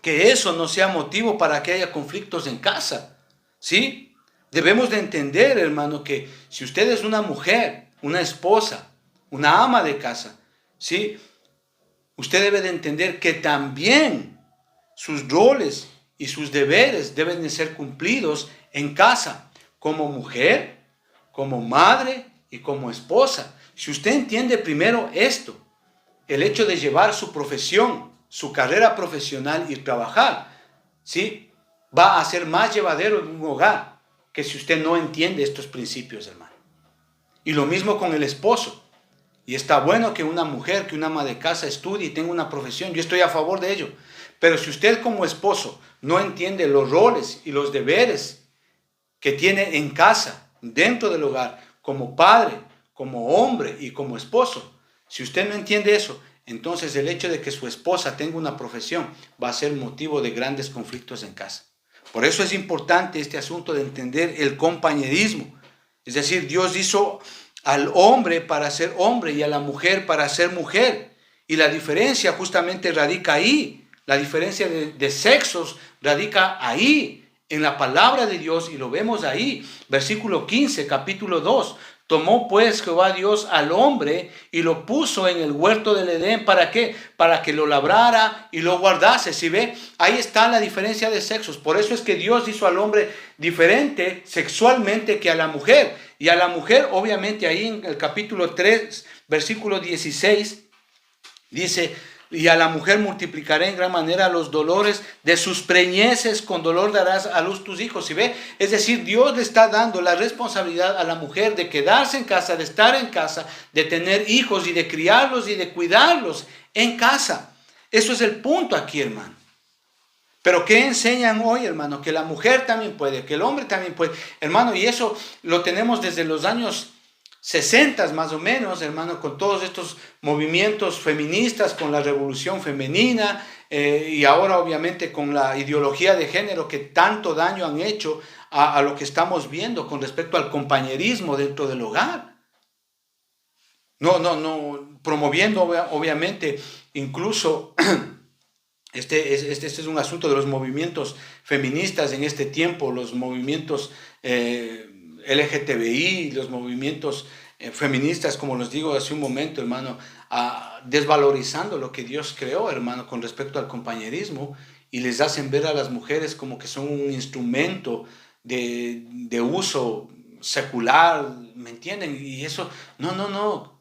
que eso no sea motivo para que haya conflictos en casa, ¿sí? Debemos de entender, hermano, que si usted es una mujer, una esposa, una ama de casa, ¿sí? Usted debe de entender que también sus roles y sus deberes deben de ser cumplidos en casa, como mujer, como madre y como esposa. Si usted entiende primero esto, el hecho de llevar su profesión, su carrera profesional y trabajar, ¿sí? Va a ser más llevadero en un hogar que si usted no entiende estos principios, hermano. Y lo mismo con el esposo. Y está bueno que una mujer, que una ama de casa estudie y tenga una profesión. Yo estoy a favor de ello. Pero si usted como esposo no entiende los roles y los deberes que tiene en casa, dentro del hogar, como padre, como hombre y como esposo, si usted no entiende eso, entonces el hecho de que su esposa tenga una profesión va a ser motivo de grandes conflictos en casa. Por eso es importante este asunto de entender el compañerismo. Es decir, Dios hizo al hombre para ser hombre y a la mujer para ser mujer. Y la diferencia justamente radica ahí. La diferencia de sexos radica ahí, en la palabra de Dios, y lo vemos ahí. Versículo 15, capítulo 2. Tomó pues Jehová Dios al hombre y lo puso en el huerto del Edén. ¿Para qué? Para que lo labrara y lo guardase. ¿Sí ve? Ahí está la diferencia de sexos. Por eso es que Dios hizo al hombre diferente sexualmente que a la mujer. Y a la mujer, obviamente, ahí en el capítulo 3, versículo 16, dice: y a la mujer multiplicaré en gran manera los dolores de sus preñeces, con dolor darás a luz tus hijos. ¿Sí ve? Es decir, Dios le está dando la responsabilidad a la mujer de quedarse en casa, de estar en casa, de tener hijos y de criarlos y de cuidarlos en casa. Eso es el punto aquí, hermano. Pero ¿qué enseñan hoy, hermano? Que la mujer también puede, que el hombre también puede. Hermano, y eso lo tenemos desde los años 60 más o menos, hermano, con todos estos movimientos feministas, con la revolución femenina y ahora obviamente con la ideología de género que tanto daño han hecho a lo que estamos viendo con respecto al compañerismo dentro del hogar. No, promoviendo obviamente incluso... Este es un asunto de los movimientos feministas en este tiempo, los movimientos LGTBI, los movimientos feministas, como les digo hace un momento, hermano, desvalorizando lo que Dios creó, hermano, con respecto al compañerismo, y les hacen ver a las mujeres como que son un instrumento de uso secular, ¿me entienden? Y eso, no.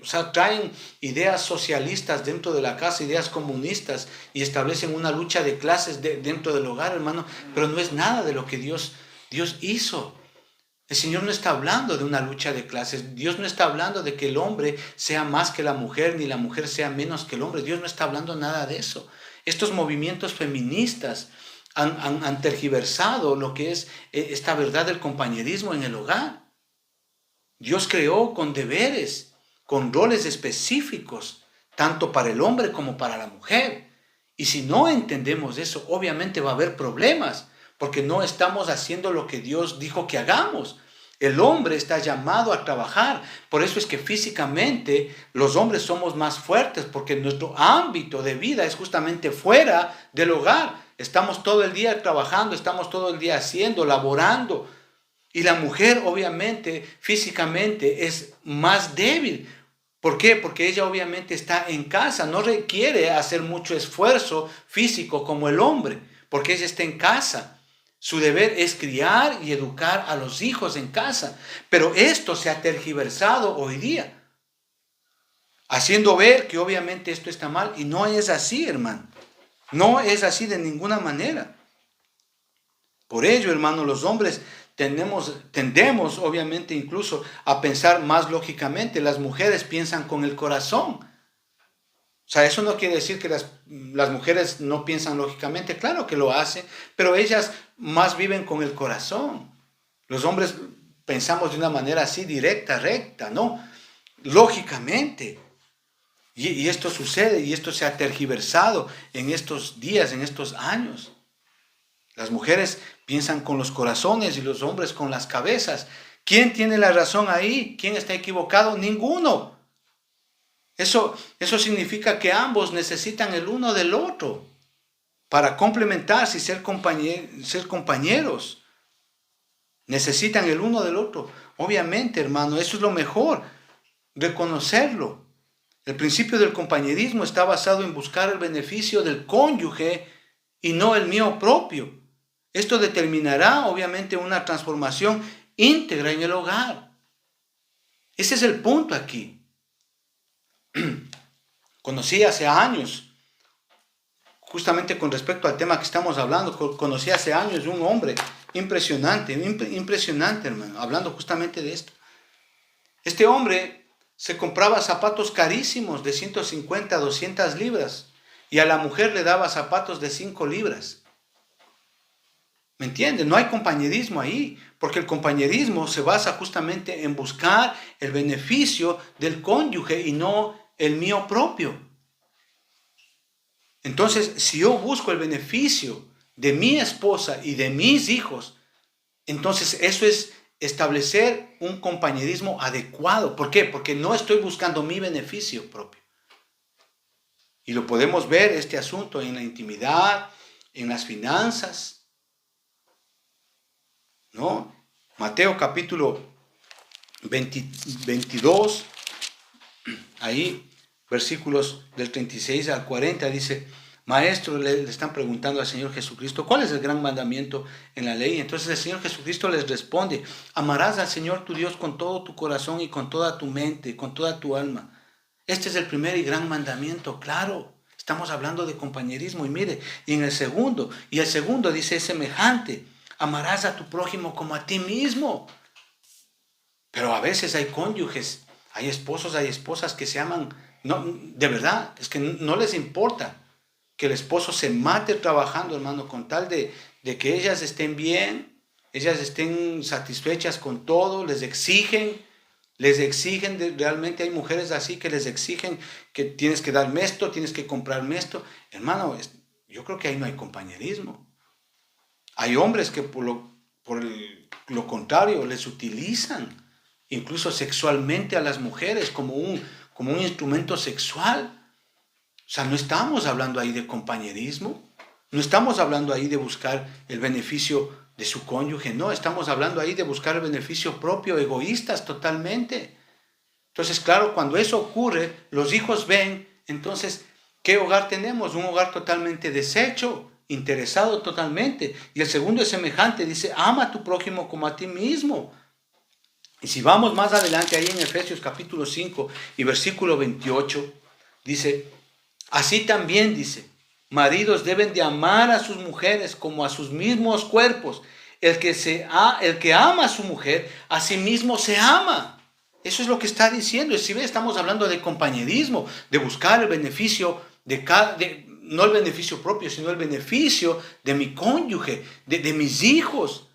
O sea, traen ideas socialistas dentro de la casa, ideas comunistas, y establecen una lucha de clases dentro del hogar, hermano, pero no es nada de lo que Dios hizo. El Señor no está hablando de una lucha de clases. Dios no está hablando de que el hombre sea más que la mujer, ni la mujer sea menos que el hombre. Dios no está hablando nada de eso. Estos movimientos feministas han tergiversado lo que es esta verdad del compañerismo en el hogar. Dios creó con deberes, con roles específicos, tanto para el hombre como para la mujer. Y si no entendemos eso, obviamente va a haber problemas, porque no estamos haciendo lo que Dios dijo que hagamos. El hombre está llamado a trabajar. Por eso es que físicamente los hombres somos más fuertes, porque nuestro ámbito de vida es justamente fuera del hogar. Estamos todo el día trabajando, estamos todo el día haciendo, laborando. Y la mujer obviamente físicamente es más débil. ¿Por qué? Porque ella obviamente está en casa, no requiere hacer mucho esfuerzo físico como el hombre, porque ella está en casa. Su deber es criar y educar a los hijos en casa. Pero esto se ha tergiversado hoy día, haciendo ver que obviamente esto está mal, y no es así, hermano. No es así de ninguna manera. Por ello, hermano, los hombres tendemos, obviamente, incluso a pensar más lógicamente. Las mujeres piensan con el corazón. O sea, eso no quiere decir que las mujeres no piensan lógicamente. Claro que lo hacen, pero ellas más viven con el corazón. Los hombres pensamos de una manera así directa, recta, ¿no? Lógicamente. Y esto sucede y esto se ha tergiversado en estos días, en estos años. Las mujeres piensan con los corazones y los hombres con las cabezas. ¿Quién tiene la razón ahí? ¿Quién está equivocado? Ninguno. Eso significa que ambos necesitan el uno del otro para complementarse y ser compañeros. Necesitan el uno del otro. Obviamente, hermano, eso es lo mejor, reconocerlo. El principio del compañerismo está basado en buscar el beneficio del cónyuge y no el mío propio. Esto determinará, obviamente, una transformación íntegra en el hogar. Ese es el punto aquí. Conocí hace años, justamente con respecto al tema que estamos hablando, conocí hace años un hombre impresionante, hermano, hablando justamente de esto. Este hombre se compraba zapatos carísimos de 150 a 200 libras y a la mujer le daba zapatos de 5 libras. ¿Me entienden? No hay compañerismo ahí, porque el compañerismo se basa justamente en buscar el beneficio del cónyuge y no el mío propio. Entonces, si yo busco el beneficio de mi esposa y de mis hijos, entonces eso es establecer un compañerismo adecuado. ¿Por qué? Porque no estoy buscando mi beneficio propio. Y lo podemos ver este asunto en la intimidad, en las finanzas, ¿no? Mateo capítulo 22, ahí versículos del 36 al 40 dice: Maestro, le están preguntando al Señor Jesucristo, ¿cuál es el gran mandamiento en la ley? Entonces el Señor Jesucristo les responde: amarás al Señor tu Dios con todo tu corazón y con toda tu mente, con toda tu alma. Este es el primer y gran mandamiento, claro. Estamos hablando de compañerismo y mire, y el segundo dice es semejante: amarás a tu prójimo como a ti mismo. Pero a veces hay cónyuges, hay esposos, hay esposas que se aman, no, de verdad, es que no les importa que el esposo se mate trabajando, hermano, con tal de que ellas estén bien, ellas estén satisfechas con todo, realmente hay mujeres así que les exigen que tienes que darme esto, tienes que comprarme esto. Hermano, yo creo que ahí no hay compañerismo. Hay hombres que por lo contrario les utilizan, incluso sexualmente a las mujeres como un instrumento sexual. O sea, no estamos hablando ahí de compañerismo, no estamos hablando ahí de buscar el beneficio de su cónyuge, no, estamos hablando ahí de buscar el beneficio propio, egoístas totalmente. Entonces, claro, cuando eso ocurre, los hijos ven, entonces, ¿qué hogar tenemos? Un hogar totalmente deshecho, interesado totalmente. Y el segundo es semejante, dice: ama a tu prójimo como a ti mismo. Y si vamos más adelante, ahí en Efesios capítulo 5 y versículo 28, dice: así también, dice, maridos deben de amar a sus mujeres como a sus mismos cuerpos. El que ama a su mujer, a sí mismo se ama. Eso es lo que está diciendo. Si ve, estamos hablando de compañerismo, de buscar el beneficio no el beneficio propio, sino el beneficio de mi cónyuge, de mis hijos.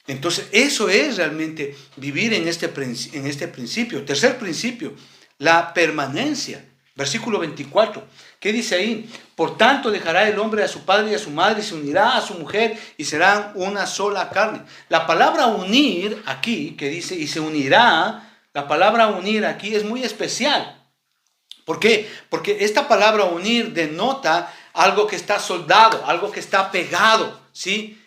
Entonces, eso es realmente vivir en este principio. Tercer principio, la permanencia. Versículo 24. ¿Qué dice ahí? Por tanto, dejará el hombre a su padre y a su madre y se unirá a su mujer y serán una sola carne. La palabra unir aquí, que dice y se unirá, la palabra unir aquí es muy especial. ¿Por qué? Porque esta palabra unir denota algo que está soldado, algo que está pegado, ¿sí?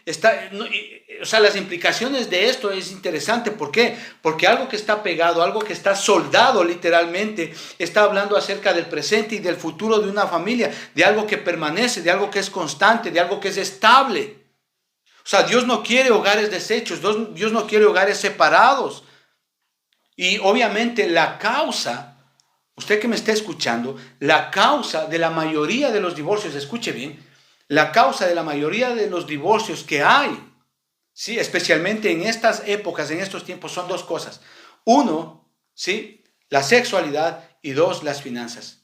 Las implicaciones de esto es interesante. ¿Por qué? Porque algo que está pegado, algo que está soldado literalmente, está hablando acerca del presente y del futuro de una familia, de algo que permanece, de algo que es constante, de algo que es estable. O sea, Dios no quiere hogares deshechos, Dios no quiere hogares separados. Y obviamente la causa, usted que me está escuchando, la causa de la mayoría de los divorcios, escuche bien, la causa de la mayoría de los divorcios que hay, ¿sí? Especialmente en estas épocas, en estos tiempos, son dos cosas. Uno, ¿sí? La sexualidad, y dos, las finanzas.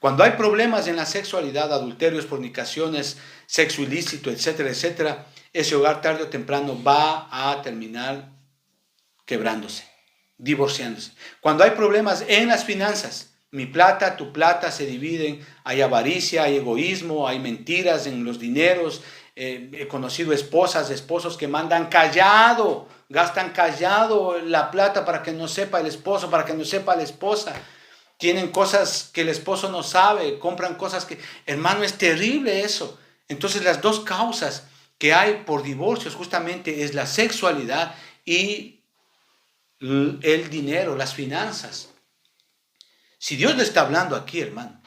Cuando hay problemas en la sexualidad, adulterios, fornicaciones, sexo ilícito, etcétera, etcétera, ese hogar tarde o temprano va a terminar quebrándose, divorciándose. Cuando hay problemas en las finanzas, mi plata, tu plata se dividen, hay avaricia, hay egoísmo, hay mentiras en los dineros. He conocido esposas, esposos que mandan callado, gastan callado la plata para que no sepa el esposo, para que no sepa la esposa. Tienen cosas que el esposo no sabe, compran cosas que, hermano, es terrible eso. Entonces las dos causas que hay por divorcios justamente es la sexualidad y el dinero, las finanzas. Si Dios le está hablando aquí, hermano,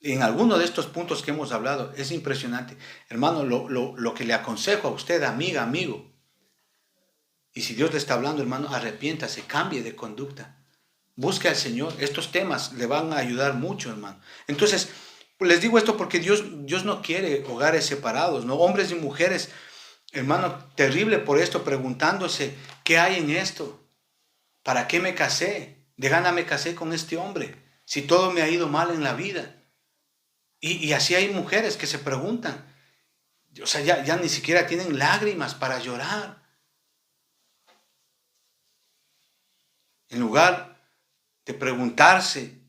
en alguno de estos puntos que hemos hablado, es impresionante. Hermano, lo que le aconsejo a usted, amiga, amigo, y si Dios le está hablando, hermano, arrepiéntase, cambie de conducta. Busque al Señor. Estos temas le van a ayudar mucho, hermano. Entonces, les digo esto porque Dios no quiere hogares separados, ¿no? Hombres y mujeres, hermano, terrible por esto, preguntándose, ¿qué hay en esto? ¿Para qué me casé? De gana me casé con este hombre, si todo me ha ido mal en la vida. Y así hay mujeres que se preguntan, o sea, ya ni siquiera tienen lágrimas para llorar. En lugar de preguntarse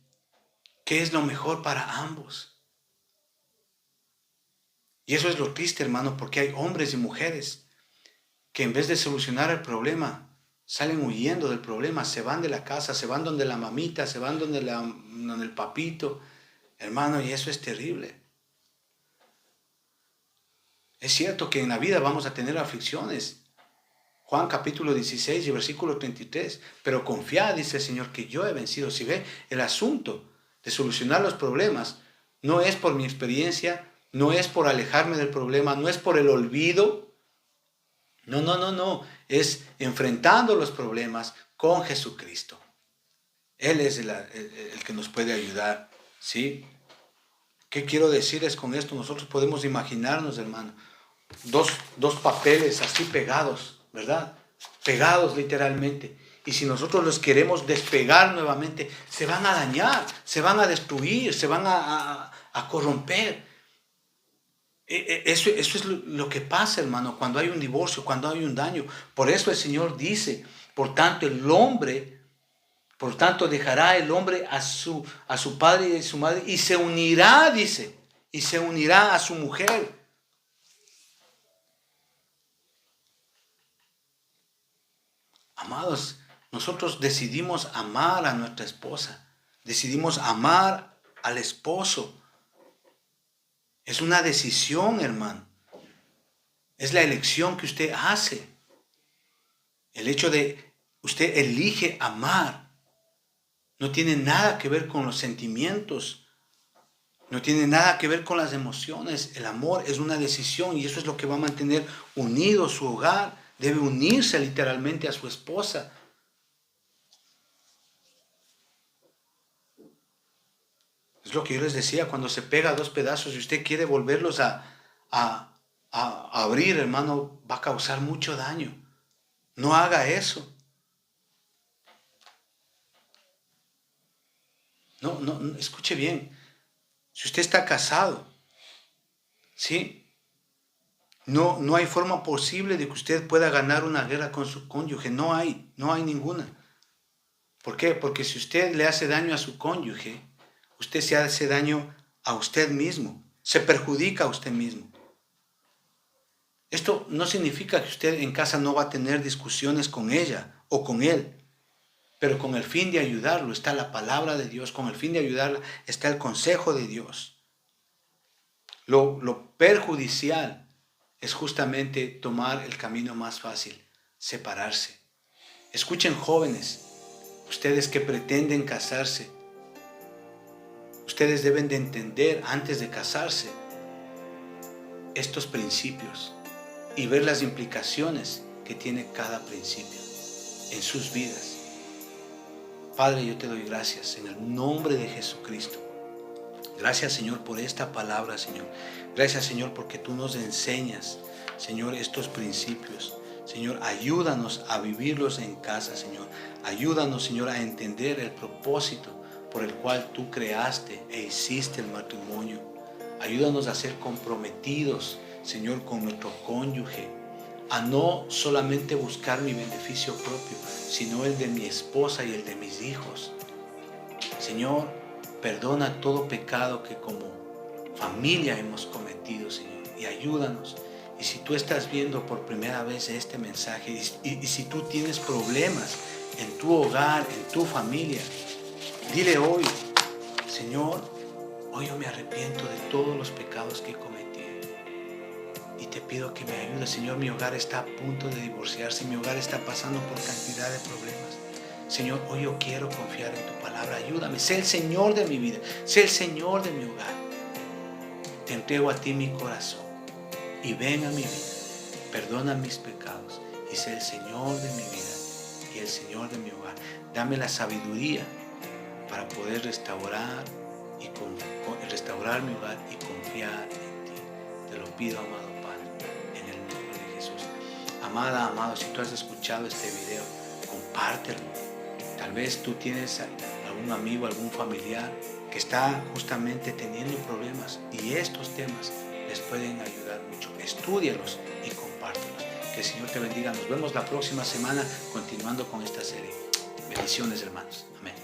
qué es lo mejor para ambos. Y eso es lo triste, hermano, porque hay hombres y mujeres que en vez de solucionar el problema, salen huyendo del problema, se van de la casa, se van donde la mamita, se van donde el papito, hermano, y eso es terrible. Es cierto que en la vida vamos a tener aflicciones. Juan capítulo 16 y versículo 33. Pero confiad, dice el Señor, que yo he vencido. Si ve, el asunto de solucionar los problemas no es por mi experiencia, no es por alejarme del problema, no es por el olvido. No. Es enfrentando los problemas con Jesucristo. Él es el que nos puede ayudar, ¿sí? ¿Qué quiero decirles con esto? Nosotros podemos imaginarnos, hermano, dos papeles así pegados, ¿verdad? Pegados literalmente. Y si nosotros los queremos despegar nuevamente, se van a dañar, se van a destruir, se van a corromper. Eso es lo que pasa, hermano, cuando hay un divorcio, cuando hay un daño. Por eso el Señor dice, por tanto dejará el hombre a su padre y a su madre y se unirá, dice, y se unirá a su mujer. Amados, nosotros decidimos amar a nuestra esposa, decidimos amar al esposo. Es una decisión, hermano. Es la elección que usted hace. El hecho de usted elige amar no tiene nada que ver con los sentimientos, no tiene nada que ver con las emociones. El amor es una decisión y eso es lo que va a mantener unido su hogar. Debe unirse literalmente a su esposa. Es lo que yo les decía, cuando se pega dos pedazos y usted quiere volverlos a abrir, hermano, va a causar mucho daño. No haga eso. No, escuche bien. Si usted está casado, ¿sí? No hay forma posible de que usted pueda ganar una guerra con su cónyuge. No hay ninguna. ¿Por qué? Porque si usted le hace daño a su cónyuge, usted se hace daño a usted mismo, se perjudica a usted mismo. Esto no significa que usted en casa no va a tener discusiones con ella o con él, pero con el fin de ayudarlo está la palabra de Dios, con el fin de ayudarla está el consejo de Dios. Lo perjudicial es justamente tomar el camino más fácil, separarse. Escuchen, jóvenes, ustedes que pretenden casarse, ustedes deben de entender antes de casarse estos principios y ver las implicaciones que tiene cada principio en sus vidas. Padre, yo te doy gracias en el nombre de Jesucristo. Gracias, Señor, por esta palabra, Señor. Gracias, Señor, porque tú nos enseñas, Señor, estos principios. Señor, ayúdanos a vivirlos en casa, Señor. Ayúdanos, Señor, a entender el propósito por el cual tú creaste e hiciste el matrimonio. Ayúdanos a ser comprometidos, Señor, con nuestro cónyuge, a no solamente buscar mi beneficio propio, sino el de mi esposa y el de mis hijos. Señor, perdona todo pecado que como familia hemos cometido, Señor, y ayúdanos. Y si tú estás viendo por primera vez este mensaje y si tú tienes problemas en tu hogar, en tu familia, dile hoy: Señor, hoy yo me arrepiento de todos los pecados que he cometido y te pido que me ayudes. Señor, mi hogar está a punto de divorciarse, mi hogar está pasando por cantidad de problemas. Señor, hoy yo quiero confiar en tu palabra. Ayúdame, sé el Señor de mi vida, sé el Señor de mi hogar. Te entrego a ti mi corazón y ven a mi vida. Perdona mis pecados y sé el Señor de mi vida y el Señor de mi hogar. Dame la sabiduría para poder restaurar mi hogar y confiar en ti. Te lo pido, amado Padre, en el nombre de Jesús. Amada, amado, si tú has escuchado este video, compártelo. Tal vez tú tienes algún amigo, algún familiar que está justamente teniendo problemas y estos temas les pueden ayudar mucho. Estúdialos y compártelos. Que el Señor te bendiga. Nos vemos la próxima semana continuando con esta serie. Bendiciones, hermanos. Amén.